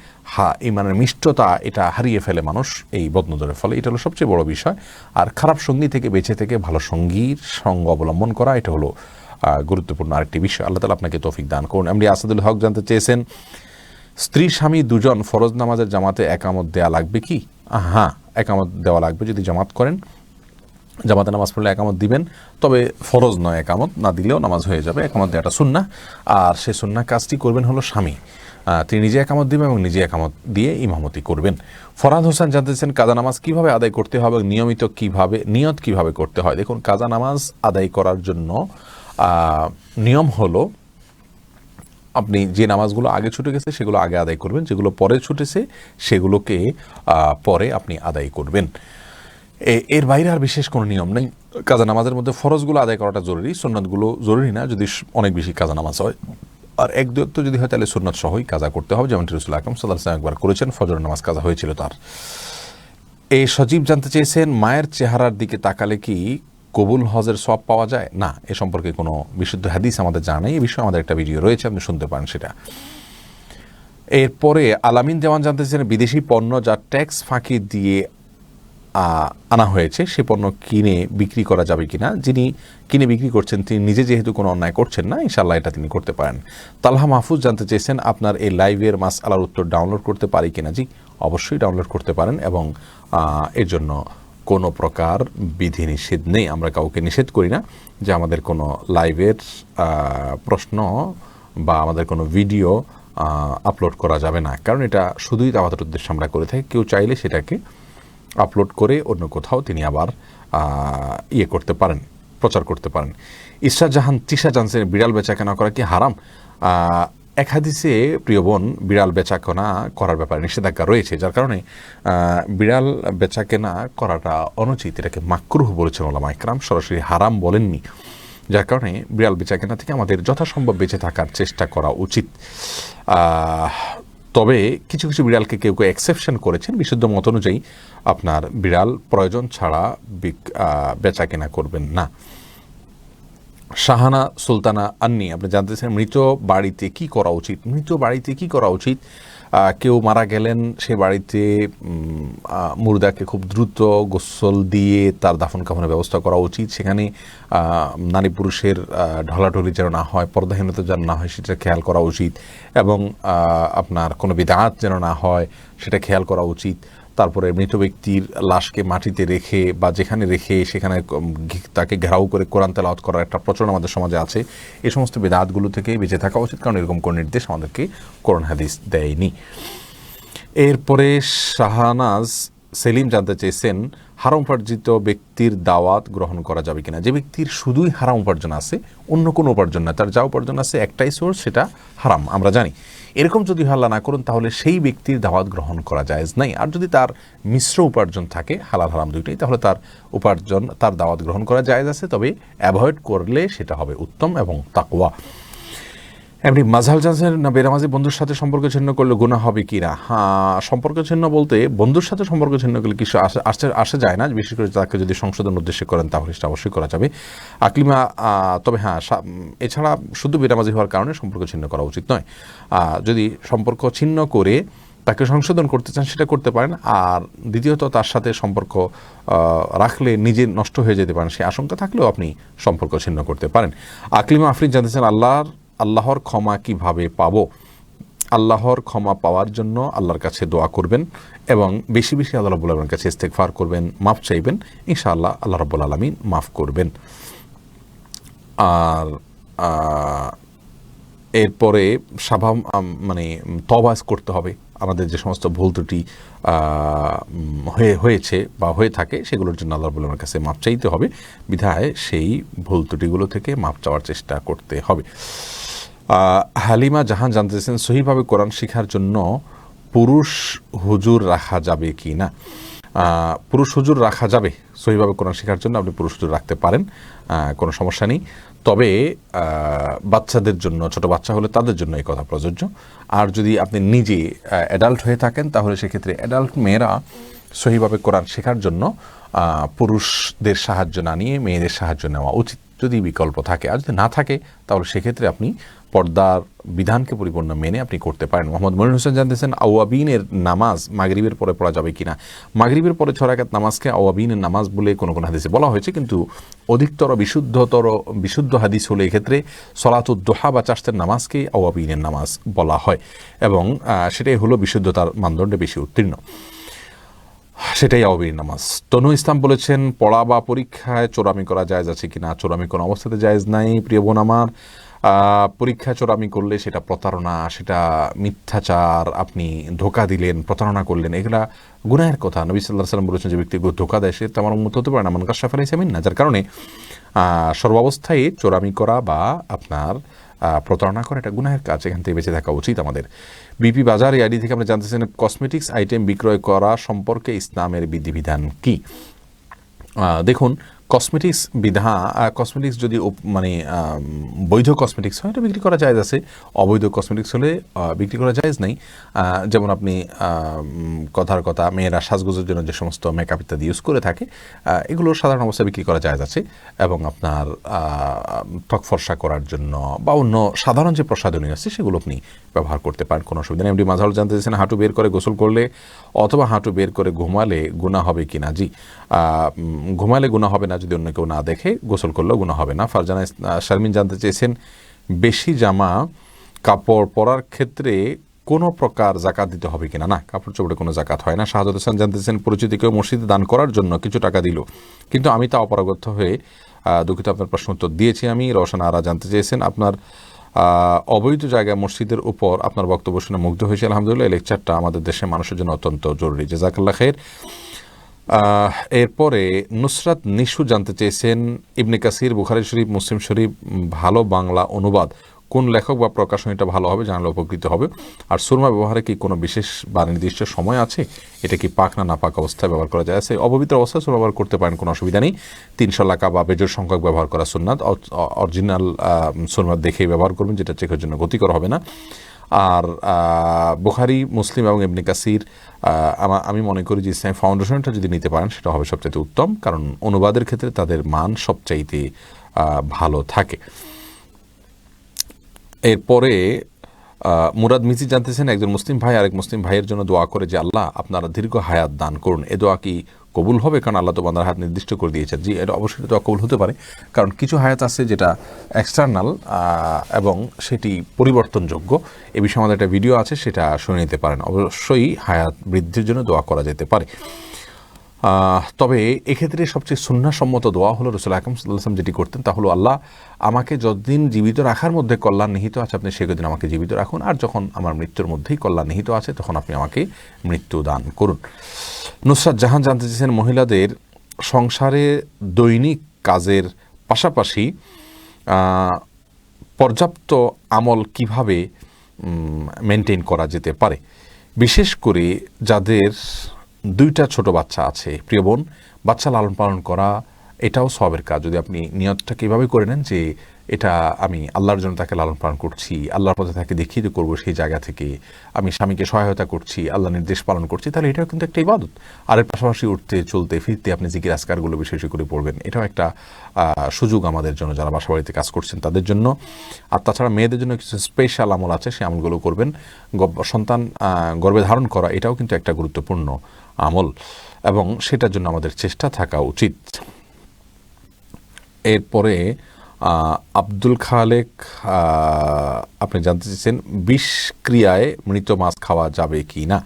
ইমানের মিষ্টতা এটা হারিয়ে ফেলে মানুষ এই বদনজরের ফলে। এটা হলো সবচেয়ে বড় বিষয়। আর খারাপ সঙ্গী থেকে বেঁচে থেকে ভালো সঙ্গীর সঙ্গ অবলম্বন করা, এটা হলো গুরুত্বপূর্ণ আরেকটি বিষয়। আল্লাহ তাআলা আপনাকে তৌফিক দান করুন। এমডি আসাদুল হক জানতে চেয়েছেন, স্ত্রী স্বামী দুজন ফরজ নামাজের জামাতে একামত দেওয়া লাগবে কি? হ্যাঁ, একামত দেওয়া লাগবে। যদি জামাত করেন, জামাতে নামাজ পড়লে একামত দিবেন, তবে ফরজ নয়, একামত না দিলেও নামাজ হয়ে যাবে। একামত দেওয়াটা সুন্নাহ, আর সেই সুন্নাহ কাজটি করবেন হলো স্বামী। তিনি নিজে একামত দিবেন এবং নিজে একামত দিয়ে ইমামতি করবেন। ফরহাদ হোসেন জানতেছেন, কাজা নামাজ কিভাবে আদায় করতে হবে এবং নিয়ত কিভাবে করতে হয়? দেখুন, কাজা নামাজ আদায় করার জন্য নিয়ম হলো, আপনি যে নামাজগুলো আগে ছুটে গেছে সেগুলো আগে আদায় করবেন, যেগুলো পরে ছুটেছে সেগুলোকে পরে আপনি আদায় করবেন। এর বাইরে আর বিশেষ কোনো নিয়ম নেই। কাজা নামাজের মধ্যে ফরজগুলো আদায় করাটা জরুরি, সুন্নতগুলো জরুরি না, যদি অনেক বেশি কাজা নামাজ হয়। আর এক দুই তো যদি হয় তাহলে সুন্নত সহই কাজা করতে হবে, যেমন রাসূল আকরাম সাল্লাল্লাহু আলাইহি ওয়াসাল্লাম একবার করেছেন, ফজর নামাজ কাজা হয়েছিল তার। এই সজীব জানতে চেয়েছেন, মায়ের চেহারার দিকে তাকালে কি কবুল হজের সওয়াব পাওয়া যায়? না, এ সম্পর্কে কোনো বিশুদ্ধ হাদিস আমাদের জানা নেই। এই বিষয়ে আমাদের একটা ভিডিও রয়েছে, আপনি শুনতে পারেন সেটা। এরপরে আলামিন দেওয়ান জানতে চেয়েছেন, বিদেশি পণ্য যা ট্যাক্স ফাঁকি দিয়ে আনা হয়েছে সে পণ্য কিনে বিক্রি করা যাবে কিনা? যিনি কিনে বিক্রি করছেন তিনি নিজে যেহেতু কোনো অন্যায় করছেন না, ইনশাআল্লাহ এটা তিনি করতে পারেন। তালহা মাহফুজ জানতে চেয়েছেন, আপনার এই লাইভের মাসআলার উত্তর ডাউনলোড করতে পারি কিনা? জি, অবশ্যই ডাউনলোড করতে পারেন, এবং এর জন্য কোনো প্রকার বিধি নিষেধ নেই। আমরা কাউকে নিষেধ করি না যে আমাদের কোনো লাইভের প্রশ্ন বা আমাদের কোনো ভিডিও আপলোড করা যাবে না, কারণ এটা শুধুই দাওয়াতের উদ্দেশ্যে আমরা করে থাকি। কেউ চাইলে সেটাকে আপলোড করে অন্য কোথাও তিনি আবার করতে পারেন, প্রচার করতে পারেন। ইসরা জাহান তিশা জানছেন, বিড়াল বেচাকেনা করা কি হারাম? এক হাদিসে প্রিয় বোন, বিড়াল বেচাকেনা করার ব্যাপারে নিষেধাজ্ঞা রয়েছে, যার কারণে বিড়াল বেচাকেনা করাটা অনুচিত। এটাকে মাকরুহ বলেছেন ওলামা ইকরাম, সরাসরি হারাম বলেননি। যার কারণে বিড়াল বেচাকেনা থেকে আমাদের যথাসম্ভব বেঁচে থাকার চেষ্টা করা উচিত। তবে কিছু কিছু বিড়ালকে কেউ কেউ এক্সেপশন করেছেন, বিশুদ্ধ মত অনুযায়ী আপনার বিড়াল প্রয়োজন ছাড়া বেচাকেনা করবেন না। শাহানা সুলতানা আন্নি আপনি জানতেছেন, মৃত বাড়িতে কি করা উচিত? মৃত বাড়িতে কি করা উচিত? কেউ মারা গেলেন, সে বাড়িতে মুর্দাকে খুব দ্রুত গোসল দিয়ে তার দাফন কাফনের ব্যবস্থা করা উচিত। সেখানে নারী পুরুষের ঢলাঢলি যেন না হয়, পর্দাহীনতা যেন না হয় সেটা খেয়াল করা উচিত, এবং আপনার কোনো বিদআত যেন না হয় সেটা খেয়াল করা উচিত। তারপরে মৃত ব্যক্তির লাশকে মাটিতে রেখে বা যেখানে রেখে সেখানে তাকে ঘেরাও করে কোরআন তেলাওয়াত করার একটা প্রচলন আমাদের সমাজে আছে। এই সমস্ত বিদআতগুলো থেকে বেঁচে থাকা উচিত, কারণ এরকম কোনো নির্দেশ আমাদেরকে কোরআন হাদিস দেয়নি। এরপরে শাহনাজ সেলিম জানতে চেয়েছেন, হারাম উপার্জিত ব্যক্তির দাওয়াত গ্রহণ করা যাবে কিনা? যে ব্যক্তির শুধুই হারাম উপার্জন আছে, অন্য কোনো উপার্জন না, তার যা উপার্জন আছে একটাই সোর্স, সেটা হারাম, আমরা জানি। এরকম যদি হাল্লা না করুন তাহলে সেই ব্যক্তির দাওয়াত গ্রহণ করা জায়েজ নাই। আর যদি তার মিশ্র উপার্জন থাকে, হালাল হারাম দুইটাই, তাহলে তার উপার্জন, তার দাওয়াত গ্রহণ করা জায়েজ আছে, তবে অ্যাভয়েড করলে সেটা হবে উত্তম এবং তাকওয়া। এমনি মাঝহাব জানছেন না বেনামাজি বন্ধুর সাথে সম্পর্ক ছিন্ন করলে গুনাহ হবে কি না? হ্যাঁ, সম্পর্ক ছিন্ন বলতে বন্ধুর সাথে সম্পর্ক ছিন্ন করলে কিছু আসে যায় না, বিশেষ করে তাকে যদি সংশোধন উদ্দেশ্যে করেন তাহলে সেটা অবশ্যই করা যাবে। আকলিমা, তবে হ্যাঁ, এছাড়া শুধু বেনামাজি হওয়ার কারণে সম্পর্ক ছিন্ন করা উচিত নয়। যদি সম্পর্ক ছিন্ন করে তাকে সংশোধন করতে চান সেটা করতে পারেন। আর দ্বিতীয়ত তার সাথে সম্পর্ক রাখলে নিজে নষ্ট হয়ে যেতে পারেন সেই আশঙ্কা থাকলেও আপনি সম্পর্ক ছিন্ন করতে পারেন। আকলিমা আফরিন জানতেছেন আল্লাহর ক্ষমা কিভাবে পাবো? আল্লাহর ক্ষমা পাওয়ার জন্য আল্লাহর কাছে দোয়া করবেন এবং বেশি বেশি আল্লাহ রাব্বুল আলামিনের কাছে ইস্তেগফার করবেন, মাফ চাইবেন, ইনশাআল্লাহ আল্লাহ রাব্বুল আলামিন মাফ করবেন। আর এরপরে মানে তওবা করতে হবে। আমাদের যে সমস্ত ভুল ত্রুটি হয়েছে বা হয়ে থাকে সেগুলোর জন্য আল্লাহ রাব্বুল আলামিনের কাছে মাফ চাইতে হবে, বিধায় সেই ভুল ত্রুটিগুলো থেকে মাফ চাওয়ার চেষ্টা করতে হবে। হালিমা জাহান জানতেছেন সহিভাবে কোরআন শেখার জন্য পুরুষ হুজুর রাখা যাবে কি না? পুরুষ হুজুর রাখা যাবে। সহিভাবে কোরআন শেখার জন্য আপনি পুরুষ হুজুর রাখতে পারেন, কোনো সমস্যা নেই। তবে বাচ্চাদের জন্য, ছোট বাচ্চা হলে তাদের জন্য এই কথা প্রযোজ্য। আর যদি আপনি নিজে অ্যাডাল্ট হয়ে থাকেন তাহলে সেক্ষেত্রে অ্যাডাল্ট মেয়েরা সহিভাবে কোরআন শেখার জন্য পুরুষদের সাহায্য না নিয়ে মেয়েদের সাহায্য নেওয়া উচিত, যদি বিকল্প থাকে। আর যদি না থাকে তাহলে সেক্ষেত্রে আপনি পর্দার বিধানকে পরিপূর্ণ মেনে আপনি করতে পারেন। মোহাম্মদ মনির হোসেন জানতেছেন আওয়াবিনের নামাজ মাগরিবের পরে পড়া যাবে কিনা? মাগরিবের পরে 6 রাকাত নামাজকে আওয়াবিনের নামাজ বলে কোন কোন হাদিসে বলা হয়েছে, কিন্তু অধিকতর বিশুদ্ধ হাদিস হলে এক্ষেত্রে সলাতুদ দুহা বা চাষতের নামাজকে আওয়াবিনের নামাজ বলা হয় এবং সেটাই হলো বিশুদ্ধতার মানদণ্ডে বেশি উত্তীর্ণ, সেটাই আওয়াবির নামাজ। তনু ইসলাম বলেছেন পড়া বা পরীক্ষায় চোরামি করা জায়েজ আছে কিনা? চোরামি কোনো অবস্থাতে জায়েজ নাই প্রিয় বোন আমার। পরীক্ষায় চোরামি করলে সেটা প্রতারণা, সেটা মিথ্যাচার, আপনি ধোকা দিলেন, প্রতারণা করলেন, এগুলা গুনাহের কথা। নবী সাল্লাল্লাহু আলাইহি ওয়াসাল্লাম বলেছেন যে ব্যক্তি ধোকা দেয় সে তেমন উম্মত হতে পারে না, মান কাশাফা লাইসা মিন্না। যার কারণে সর্বাবস্থায় চোরামি করা বা আপনার প্রতারণা করা এটা গুনাহের কাজ, এখান থেকে বেঁচে থাকা উচিত আমাদের। বিপি বাজার আইডি থেকে আমরা জানতেছেন কসমেটিক্স আইটেম বিক্রয় করা সম্পর্কে ইসলামের বিধিবিধান কি? দেখুন, কসমেটিক্স যদি মানে বৈধ কসমেটিক্স হয় এটা বিক্রি করা জায়েজ আছে, অবৈধ কসমেটিক্স হলে বিক্রি করা জায়েজ নেই। যেমন আপনি কথার কথা মেয়েরা সাজগোজের জন্য যে সমস্ত মেকআপ ইত্যাদি ইউজ করে থাকে এগুলো সাধারণ অবস্থায় বিক্রি করা জায়েজ আছে, এবং আপনার ত্বক ফর্সা করার জন্য বা অন্য সাধারণ যে প্রসাধনী আছে সেগুলো আপনি ব্যবহার করতে পারেন, কোনো অসুবিধা নেই। এমডি মাঝহার জানতে চাইছেন হাঁটু বের করে গোসল করলে অথবা হাঁটু বের করে ঘুমালে গুনাহ হবে কিনা? জি, ঘুমালে গুনাহ হবে না যদি অন্য কেউ না দেখে, গোসল করলেও গুনাহ হবে না। ফারজানা শারমিন জানতে চেয়েছেন বেশি জামা কাপড় পরার ক্ষেত্রে কোনো প্রকার জাকাত দিতে হবে কিনা? না, কাপড় চোপড়ে কোনো জাকাত হয় না। শাহাদত হাসান জানতে চেয়েছেন পরিচিত কেউ মসজিদে দান করার জন্য কিছু টাকা দিল, কিন্তু আমি তা অপারগত হয়ে দুঃখিত, আপনার প্রশ্ন উত্তর দিয়েছি আমি। রওশন আরা জানতে চেয়েছেন আপনার অবৈধ জায়গায় মসজিদের উপর আপনার বক্তব্য শুনে মুগ্ধ হয়েছে, আলহামদুলিল্লাহ। এই লেকচারটা আমাদের দেশের মানুষের জন্য অত্যন্ত জরুরি, জাযাকাল্লাহ খাইর। এরপরে নুসরাত নিশু জানতে চেয়েছেন ইবনে কাসির, বুখারী শরীফ, মুসলিম শরীফ ভালো বাংলা অনুবাদ কোন লেখক বা প্রকাশনীটা ভালো হবে, জানলে উপকৃত হবে। আর সুরমা ব্যবহারে কি কোনো বিশেষ বা নির্দিষ্ট সময় আছে? এটা কি পাক না নাপাক অবস্থায় ব্যবহার করা যায়? অপবিত্র অবস্থায় সুরমা ব্যবহার করতে পারেন, কোনো অসুবিধা নেই। 300 লাকা বা বেজোর সংখ্যক ব্যবহার করা সুন্নাত। অরিজিনাল সুরমা দেখেই ব্যবহার করবেন, যেটা চেকের জন্য ক্ষতিকর হবে না। আর বুখারী, মুসলিম এবং ইবনে কাসির আমি মনে করি যে ইসলামিক ফাউন্ডেশনটা যদি নিতে পারেন সেটা হবে সবচাইতে উত্তম, কারণ অনুবাদের ক্ষেত্রে তাদের মান সবচাইতে ভালো থাকে। এরপরে মুরাদ মিজি জানতেছেন একজন মুসলিম ভাই আরেক মুসলিম ভাইয়ের জন্য দোয়া করে যে আল্লাহ আপনারা দীর্ঘ হায়াত দান করুন, এ দোয়া কি কবুল হবে? কারণ আল্লাহ তো বান্দার হায়াত নির্দিষ্ট করে দিয়েছেন। জি, এটা অবশ্যই দোয়া কবুল হতে পারে, কারণ কিছু হায়াত আছে যেটা এক্সটার্নাল এবং সেটি পরিবর্তনযোগ্য। এ বিষয়ে আমাদের একটা ভিডিও আছে, সেটা শুনে নিতে পারেন। অবশ্যই হায়াত বৃদ্ধির জন্য দোয়া করা যেতে পারে। তবে এক্ষেত্রে সবচেয়ে সুন্নাহসম্মত দোয়া হলো রাসূল আকরাম সাল্লাল্লাহু আলাইহি ওয়াসাল্লাম যেটি করতেন তা হলো আল্লাহ আমাকে যতদিন জীবিত রাখার মধ্যে কল্যাণ নিহিত আছে আপনি সেদিন আমাকে জীবিত রাখুন, আর যখন আমার মৃত্যুর মধ্যেই কল্যাণ নিহিত আছে তখন আপনি আমাকে মৃত্যু দান করুন। নুসরাত জাহান জানতে চেয়েছেন মহিলাদের সংসারে দৈনিক কাজের পাশাপাশি পর্যাপ্ত আমল কিভাবে মেনটেন করা যেতে পারে, বিশেষ করে যাদের 2টা ছোট বাচ্চা আছে। প্রিয় বোন, বাচ্চা লালন পালন করা এটাও সবের কাজ। যদি আপনি নিয়তটাকে এভাবে করে নেন যে এটা আমি আল্লাহর জন্য তাকে লালন পালন করছি, আল্লাহর পথে তাকে দেখিয়ে করবো, সেই জায়গা থেকে আমি স্বামীকে সহায়তা করছি, আল্লাহ নির্দেশ পালন করছি, তাহলে এটাও কিন্তু একটা ইবাদত। আর এর পাশাপাশি উঠতে চলতে ফিরতে আপনি জিকির আজকারগুলো বিশেষ করে পড়বেন, এটাও একটা সুযোগ আমাদের জন্য, যারা বাসা বাড়িতে কাজ করছেন তাদের জন্য। আর তাছাড়া মেয়েদের জন্য কিছু স্পেশাল আমল আছে, সেই আমলগুলো করবেন। সন্তান গর্ভে ধারণ করা এটাও কিন্তু একটা গুরুত্বপূর্ণ আমল, এবং সেটার জন্য আমাদের চেষ্টা থাকা উচিত। এরপরে আব্দুল খালেক আপনি জানতে চেয়েছেন বিষক্রিয়ায় মৃত মাছ খাওয়া যাবে কি না।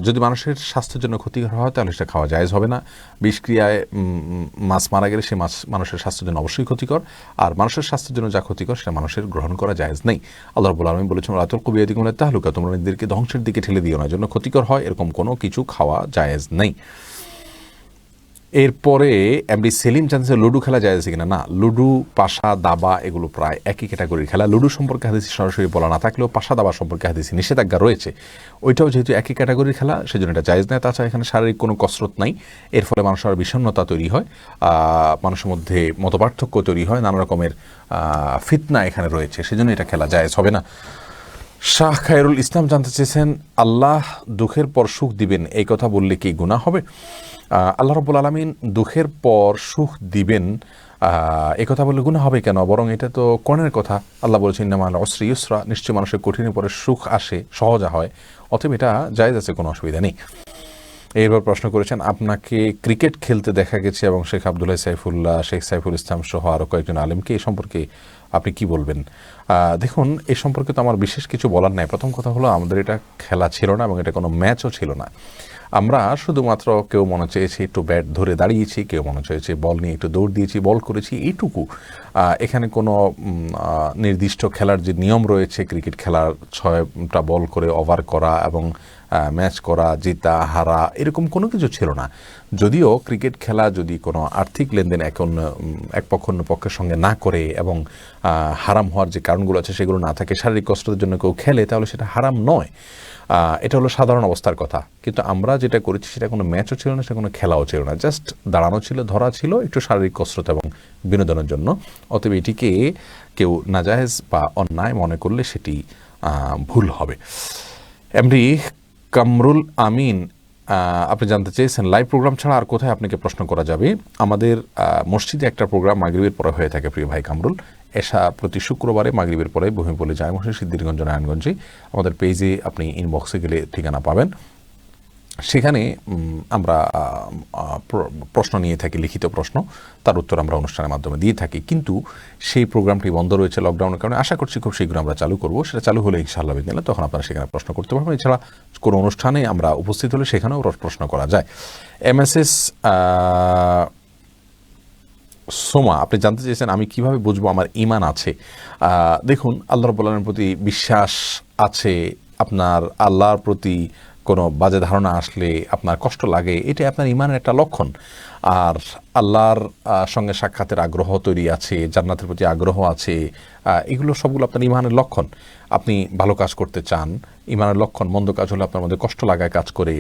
যদি মানুষের স্বাস্থ্যের জন্য ক্ষতিকর হয় তাহলে সেটা খাওয়া জায়েজ হবে না। বিষক্রিয়ায় মাছ মারা গেলে সেই মাছ মানুষের স্বাস্থ্যের জন্য অবশ্যই ক্ষতিকর, আর মানুষের স্বাস্থ্যের জন্য যা ক্ষতিকর সেটা মানুষের গ্রহণ করা জায়েজ নেই। আল্লাহ রাব্বুল আলামিন বলেছেন লা তুলকু বিয়াইদিকুম ইলা তাহলুকা, তোমরা নিজেদেরকে ধ্বংসের দিকে ঠেলে দিও না, জন্য ক্ষতিকর হয় এরকম কোনো কিছু খাওয়া জায়েজ নেই। এরপরে এমডি সেলিম জানছে লুডু খেলা যায় আছে কিনা। না, লুডু, পাশা, দাবা এগুলো প্রায় একই ক্যাটাগরির খেলা। লুডু সম্পর্কে হাদিসে সরাসরি বলা না থাকলেও পাশা দাবা সম্পর্কে হাদিসে নিষেধাজ্ঞা রয়েছে। ওইটাও যেহেতু একই ক্যাটাগরির খেলা সেজন্য এটা জায়েজ নয়। তাছাড়া এখানে শারীরিক কোনো কসরত নাই, এর ফলে মানুষের বিষণ্ণতা তৈরি হয়, মানুষের মধ্যে মতপার্থক্য তৈরি হয়, নানা রকমের ফিতনা এখানে রয়েছে, সেজন্য এটা খেলা জায়েজ হবে না। শাহ খায়রুল ইসলাম জানতে চেয়েছেন আল্লাহ দুঃখের পর সুখ দিবেন, এই কথা বললে কি গুনাহ হবে? আল্লাহ রাব্বুল আলামিন দুঃখের পর সুখ দিবেন এই কথা বললে গুনাহ হবে কেন? বরং এটা তো কোরআনের কথা। আল্লাহ বলেছেন ইন্না মা'আল উসরি ইউসরা, নিশ্চয়ই মানুষের কঠিনের পরে সুখ আসে, সহজ হয়, অতএব এটা জায়েজ আছে, কোনো অসুবিধা নেই। এরপর প্রশ্ন করেছেন আপনাকে ক্রিকেট খেলতে দেখা গেছে এবং শেখ আব্দুল্লাহ সাইফুল্লাহ, শেখ সাইফুল ইসলাম সহ আরও কয়েকজন আলেমকে, এই সম্পর্কে আপনি কি বলবেন? দেখুন, এই সম্পর্কে তো আমার বিশেষ কিছু বলার নাই। প্রথম কথা হলো আমাদের এটা খেলা ছিল না এবং এটা কোনো ম্যাচও ছিল না। আমরা শুধুমাত্র কেউ মনে চেয়েছে একটু ব্যাট ধরে দাঁড়িয়েছি, কেউ মনে চেয়েছে বল নিয়ে একটু দৌড় দিয়েছি, বল করেছি, এইটুকু। এখানে কোনো নির্দিষ্ট খেলার যে নিয়ম রয়েছে, ক্রিকেট খেলার 6টা বল করে ওভার করা এবং ম্যাচ করা, জেতা হারা, এরকম কোনো কিছু ছিল না। যদিও ক্রিকেট খেলা যদি কোনো আর্থিক লেনদেন এক পক্ষ অন্য পক্ষের সঙ্গে না করে এবং হারাম হওয়ার যে কারণগুলো আছে সেগুলো না থাকে, শারীরিক কষ্টের জন্য কেউ খেলে, তাহলে সেটা হারাম নয়। এটা হলো সাধারণ অবস্থার কথা। কিন্তু আমরা যেটা করেছি সেটা কোনো ম্যাচও ছিল না, সেটা কোনো খেলাও ছিল না, জাস্ট দাঁড়ানো ছিল, ধরা ছিল, একটু শারীরিক কসরত এবং বিনোদনের জন্য। অতএব এটিকে কেউ নাজায়েজ বা অন্যায় মনে করলে সেটি ভুল হবে। এমডি কামরুল আমিন আপনি জানতে চেয়েছেন লাইভ প্রোগ্রাম ছাড়া আর কোথায় আপনাকে প্রশ্ন করা যাবে? আমাদের মসজিদে একটা প্রোগ্রাম মাগরিবের পরে হয়ে থাকে প্রিয় ভাই কামরুল, এশা প্রতি শুক্রবারে মাগরিবের পরে বহিমপল্লী জামে মসজিদ, সিদ্ধিরগঞ্জ, নারায়ণগঞ্জে। আমাদের পেজে আপনি ইনবক্সে গেলে ঠিকানা পাবেন, সেখানে আমরা প্রশ্ন নিয়ে থাকি, লিখিত প্রশ্ন, তার উত্তর আমরা অনুষ্ঠানের মাধ্যমে দিয়ে থাকি। কিন্তু সেই প্রোগ্রামটি বন্ধ রয়েছে লকডাউনের কারণে। আশা করছি খুব শীঘ্র আমরা চালু করব। সেটা চালু হলে ইনশাআল্লাহ বিদিনিল্লাহ তখন আপনারা সেখানে প্রশ্ন করতে পারবেন। এছাড়া কোনো অনুষ্ঠানে আমরা উপস্থিত হলে সেখানেও প্রশ্ন করা যায়। MSS সোমা আপনি জানতে চেয়েছেন আমি কিভাবে বুঝবো আমার ঈমান আছে। দেখুন, আল্লাহ রাব্বুল আলামিনের প্রতি বিশ্বাস আছে, আপনার আল্লাহর প্রতি কোনো বাজে ধারণা আসলে আপনার কষ্ট লাগে, এটি আপনার ঈমানের একটা লক্ষণ। আর আল্লাহর সঙ্গে সাক্ষাতের আগ্রহ তৈরি আছে, জান্নাতের প্রতি আগ্রহ আছে, এগুলো সবগুলো আপনার ঈমানের লক্ষণ। আপনি ভালো কাজ করতে চান, ঈমানের লক্ষণ। মন্দ কাজ হলে আপনার মধ্যে কষ্ট লাগায় কাজ করে,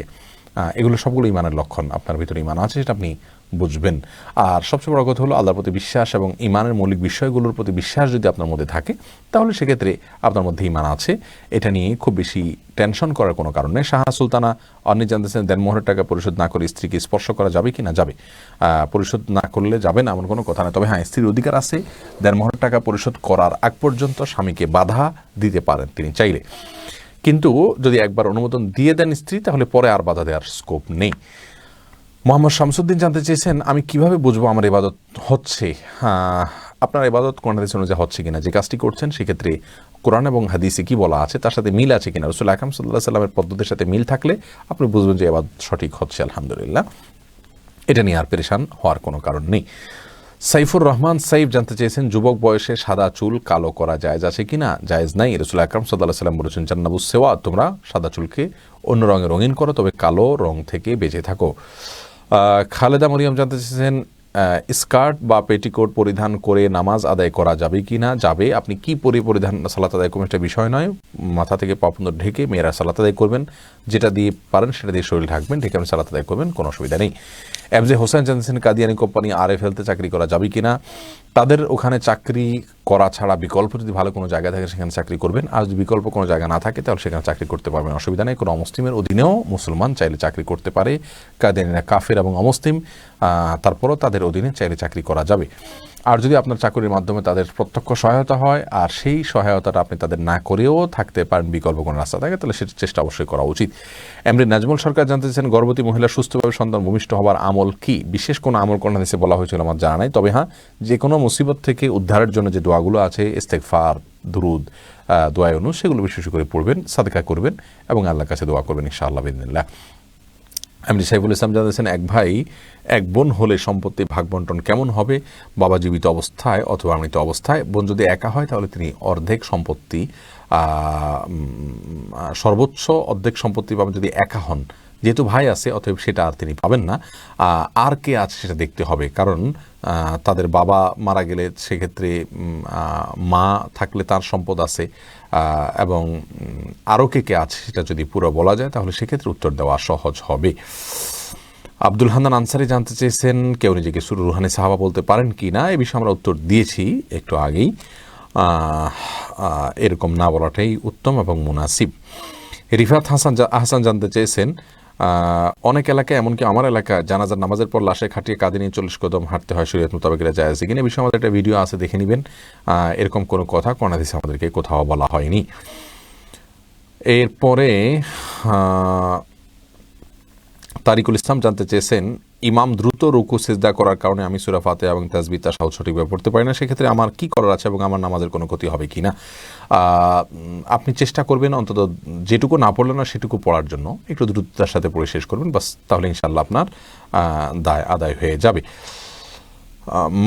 এগুলো সবগুলো ঈমানের লক্ষণ। আপনার ভিতরে ঈমান আছে সেটা আপনি বুঝবেন। আর সবচেয়ে বড় কথা হলো আল্লাহর প্রতি বিশ্বাস এবং ঈমানের মৌলিক বিষয়গুলোর প্রতি বিশ্বাস যদি আপনার মধ্যে থাকে, তাহলে সেক্ষেত্রে আপনার মধ্যে ঈমান আছে। এটা নিয়ে খুব বেশি টেনশন করার কোনো কারণ নেই। শাহা সুলতানা অন্য জানতেছেন দেনমোহরের টাকা পরিশোধ না করে স্ত্রীকে স্পর্শ করা যাবে কি না? যাবে। পরিশোধ না করলে যাবে না এমন কোনো কথা না। তবে হ্যাঁ, স্ত্রীর অধিকার আছে দেনমোহরের টাকা পরিশোধ করার আগ পর্যন্ত স্বামীকে বাধা দিতে পারেন তিনি চাইলে। কিন্তু যদি একবার অনুমোদন দিয়ে দেন স্ত্রী, তাহলে পরে আর বাধা দেওয়ার স্কোপ নেই। মোহাম্মদ শামসুদ্দিন জানতে চেয়েছেন আমি কিভাবে বুঝবো আমার ইবাদত হচ্ছে। আপনার ইবাদত কোরআন হাদিস অনুযায়ী হচ্ছে কিনা, যে কাজটি করছেন সেক্ষেত্রে কোরআন এবং হাদিসে কি বলা আছে তার সাথে মিল আছে কিনা, রাসূল আকরাম সাল্লাল্লাহু আলাইহি সাল্লামের পদ্ধতির সাথে মিল থাকলে আপনি বুঝবেন যে ইবাদত সঠিক হচ্ছে, আলহামদুলিল্লাহ। এটা নিয়ে আর পেরেশান হওয়ার কোনো কারণ নেই। সাইফুর রহমান সাইফ জানতে চেয়েছেন যুবক বয়সে সাদা চুল কালো করা জায়েজ আছে কিনা? জায়েজ নাই। রাসূল আকরাম সাল্লাল্লাহু আলাইহি সাল্লাম বলেছেন জান্নাবুস সেওয়া, তোমরা সাদা চুলকে অন্য রঙে রঙিন করো, তবে কালো রং থেকে বেঁচে থাকো। খালেদা মরিয়ম জানতে চেয়েছেন স্কার্ট বা পেটিকোট পরিধান করে নামাজ আদায় করা যাবে কি না? যাবে। আপনি কি পরিধান সালাত আদায় করবেন এটা বিষয় নয়, মাথা থেকে পা পর্যন্ত ঢেকে মেয়েরা সালাত আদায় করবেন, যেটা দিয়ে পারেন সেটা দিয়ে শরীর ঢাকবেন, ঢেকে আপনি সালাত আদায় করবেন, কোনো অসুবিধা নেই। এফজে হোসেন জানতেছেন কাদিয়ানি কোম্পানি RFL-তে চাকরি করা যাবে কিনা। তাদের ওখানে চাকরি করা ছাড়া বিকল্প যদি ভালো কোনো জায়গা থাকে সেখানে চাকরি করবেন, আর যদি বিকল্প কোনো জায়গা না থাকে তাহলে সেখানে চাকরি করতে পারবেন, অসুবিধা নেই। কোনো অমুসলিমের অধীনেও মুসলমান চাইলে চাকরি করতে পারে। কাদিয়ানিরা কাফের এবং অমুসলিম, তারপরও তাদের অধীনে চাইলে চাকরি করা যাবে। আর যদি আপনার চাকরির মাধ্যমে তাদের প্রত্যক্ষ সহায়তা হয় আর সেই সহায়তাটা আপনি তাদের না করেও থাকতে পারেন, বিকল্প কোনো রাস্তা থাকে, তাহলে সেটা চেষ্টা অবশ্যই করা উচিত। এমনি নাজমুল সরকার জানতে চাইছেন গর্ভবতী মহিলা সুস্থভাবে সন্তান ভূমিষ্ঠ হবার আমল কি? বিশেষ কোনো আমল কোন হাদিসে বলা হয়েছিল আমার জানা নাই, তবে হ্যাঁ, যে কোনো মুসিবত থেকে উদ্ধারের জন্য যে দোয়াগুলো আছে, ইস্তেগফার, দুরুদ, দোয়া ইউনুস, সেগুলো বিশেষ করে পড়বেন, সাদকা করবেন এবং আল্লাহর কাছে দোয়া করবেন ইনশাআল্লাহ বিইذنিল্লাহ। এমনি সাইফুল ইসলাম জানাচ্ছেন এক ভাই এক বোন হলে সম্পত্তি ভাগ বন্টন কেমন হবে? বাবা জীবিত অবস্থায় অথবা মৃত অবস্থায়? বোন যদি একা হয় তাহলে তিনি অর্ধেক সম্পত্তি, সর্বোচ্চ অর্ধেক সম্পত্তি পাবেন যদি একা হন। যেহেতু ভাই আছে অতএব সেটা আর তিনি পাবেন না, আর কে আছে সেটা দেখতে হবে। কারণ তাদের বাবা মারা গেলে সেক্ষেত্রে মা থাকলে তার সম্পদ আছে, এবং আরও কে আছে সেটা যদি পুরো বলা যায় তাহলে সেক্ষেত্রে উত্তর দেওয়া সহজ হবে। আব্দুল হান্নান আনসারি জানতে চেয়েছেন কেউ নিজেকে রুহানি সাহাবা বলতে পারেন কি না? এই বিষয়ে আমরা উত্তর দিয়েছি একটু আগেই। এরকম না বলাটাই উত্তম এবং মুনাসিব। রিফাত হাসান জানতে চেয়েছেন অনেক এলাকায়, এমনকি আমার এলাকা, জানাজার নামাজের পর লাশে খাটিয়ে কাঁদে নিয়ে 40 কদম হাঁটতে হয়, শরীয়ত মোতাবেক এটা জায়েজ কিনা? এই বিষয়ে আমাদের একটা ভিডিও আছে, দেখে নেবেন। এরকম কোনো কথা কোন হাদিসে আমাদেরকে কোথাও বলা হয়নি। এরপরে তারিকুল ইসলাম জানতে চেয়েছেন ইমাম দ্রুত রুকু সিজদা করার কারণে আমি সূরা ফাতিহা এবং তাসবিহ তাশাহুদ সঠিকভাবে পড়তে পারি না, সেক্ষেত্রে আমার কি করার আছে এবং আমার নামাজের কোনো ক্ষতি হবে কিনা? আপনি চেষ্টা করবেন অন্তত যেটুকু না পড়লেন না সেটুকু পড়ার জন্য, একটু দ্রুততার সাথে পড়ে শেষ করবেন, বাস, তাহলে ইনশাআল্লাহ আপনার দায় আদায় হয়ে যাবে।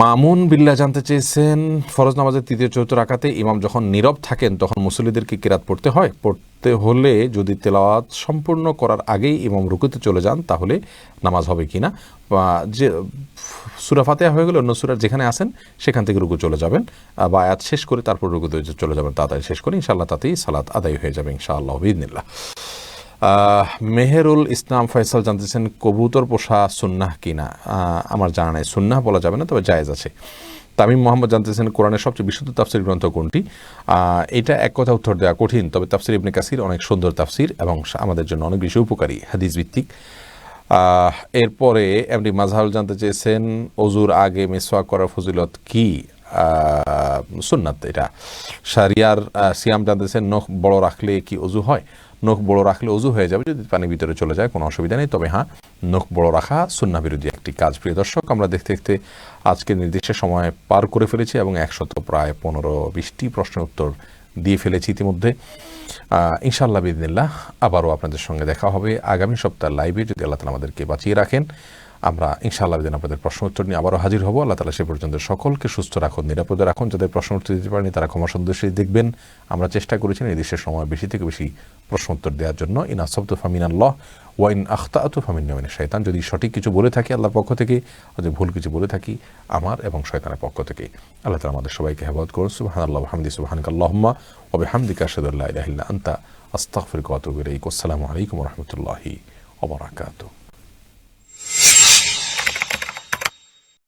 মামুন বিল্লাহ জানতে চেয়েছেন ফরজ নামাজের তৃতীয় চতুর্থ রাকাতে ইমাম যখন নীরব থাকেন তখন মুসল্লিদেরকে কিরাত পড়তে হয়? পড়তে হলে যদি তেলাওয়াত সম্পূর্ণ করার আগেই ইমাম রুকুতে চলে যান তাহলে নামাজ হবে কিনা? যে সূরা ফাতিহা হয়ে গেলে অন্য সূরার যেখানে আছেন সেখান থেকে রুকু চলে যাবেন, বা আয়াত শেষ করে তারপর রুকুতে চলে যাবেন, তাড়াতাড়ি শেষ করে ইনশাআল্লাহ তাতেই সালাত আদায় হয়ে যাবে ইনশাআল্লাহ বিইذنিল্লাহ। মেহেরুল ইসলাম ফয়সাল জানতেছেন কবুতর পোষা সুন্নাহ কিনা? আমার জানা নাই, সুন্নাহ বলা যাবে না, তবে জায়েজ আছে। তামিম মোহাম্মদ জানতেছেন কোরআনের সবচেয়ে বিশুদ্ধ তাফসীর গ্রন্থ কোনটি? এটা এক কথা উত্তর দেওয়া কঠিন, তবে তাফসীর ইবনে কাসির অনেক সুন্দর তাফসীর এবং আমাদের জন্য অনেক বেশি উপকারী, হাদিস ভিত্তিক। এরপরে এমডি মাজহারুল জানতে চেয়েছেন ওযুর আগে মিসওয়াক করার ফজিলত কি? সুন্নাত এটা। শারিয়ার সিয়াম জানতেছেন নখ বড় রাখলে কি ওযু হয়? নখ বড় রাখলে ওযু হয়ে যাবে, যদি পানি ভিতরে চলে যায় কোনো অসুবিধা নেই, তবে হ্যাঁ, নখ বড় রাখা সুন্নাহ বিরোধী একটি কাজ। প্রিয় দর্শক, আমরা দেখতে দেখতে আজকে নির্দিষ্ট সময় পার করে ফেলেছি এবং 100 প্রায় 15-20টি প্রশ্নের উত্তর দিয়ে ফেলেছি ইতিমধ্যে। ইনশাআল্লাহ বিইذنিল্লাহ আবারও আপনাদের সঙ্গে দেখা হবে আগামী সপ্তাহ লাইভে, যদি আল্লাহ তাআলা আমাদেরকে বাঁচিয়ে রাখেন। আমরা ইনশাআল্লাহ বিদিন আপনাদের প্রশ্ন উত্তর নিয়ে আবারও হাজির হব। আল্লাহ তাআলা সে পর্যন্ত সকলকে সুস্থ রাখুন, নিরাপদে রাখুন। যাদের প্রশ্ন উত্তর দিতে পারেনি তারা ক্ষমা সুন্দর দেখবেন। আমরা চেষ্টা করেছি নির্দিষ্ট সময় বেশি থেকে বেশি প্রশ্ন উত্তর দেওয়ার জন্য। ইন আসাবতু ফামিনাল্লাহ ওয়া ইন আখতাআতু ফামিন শাইতান। যদি সঠিক কিছু বলে থাকি আল্লাহর পক্ষ থেকে, আর যদি ভুল কিছু বলে থাকি আমার এবং শয়তানের পক্ষ থেকে। আল্লাহ তাআলা আমাদের সবাইকে হেফাজত করুন। সুবহানাল্লাহি ওয়া বিহামদিহি সুবহানাকাল্লাহুম্মা ওয়া বিহামদিকা আশহাদু আল্লা ইলাহা ইল্লা আনতা আস্তাগফিরুকা ওয়া আতুবু ইলাইক। আসসালামু আলাইকুম ওয়া রাহমাতুল্লাহি ওয়া বারাকাতুহু।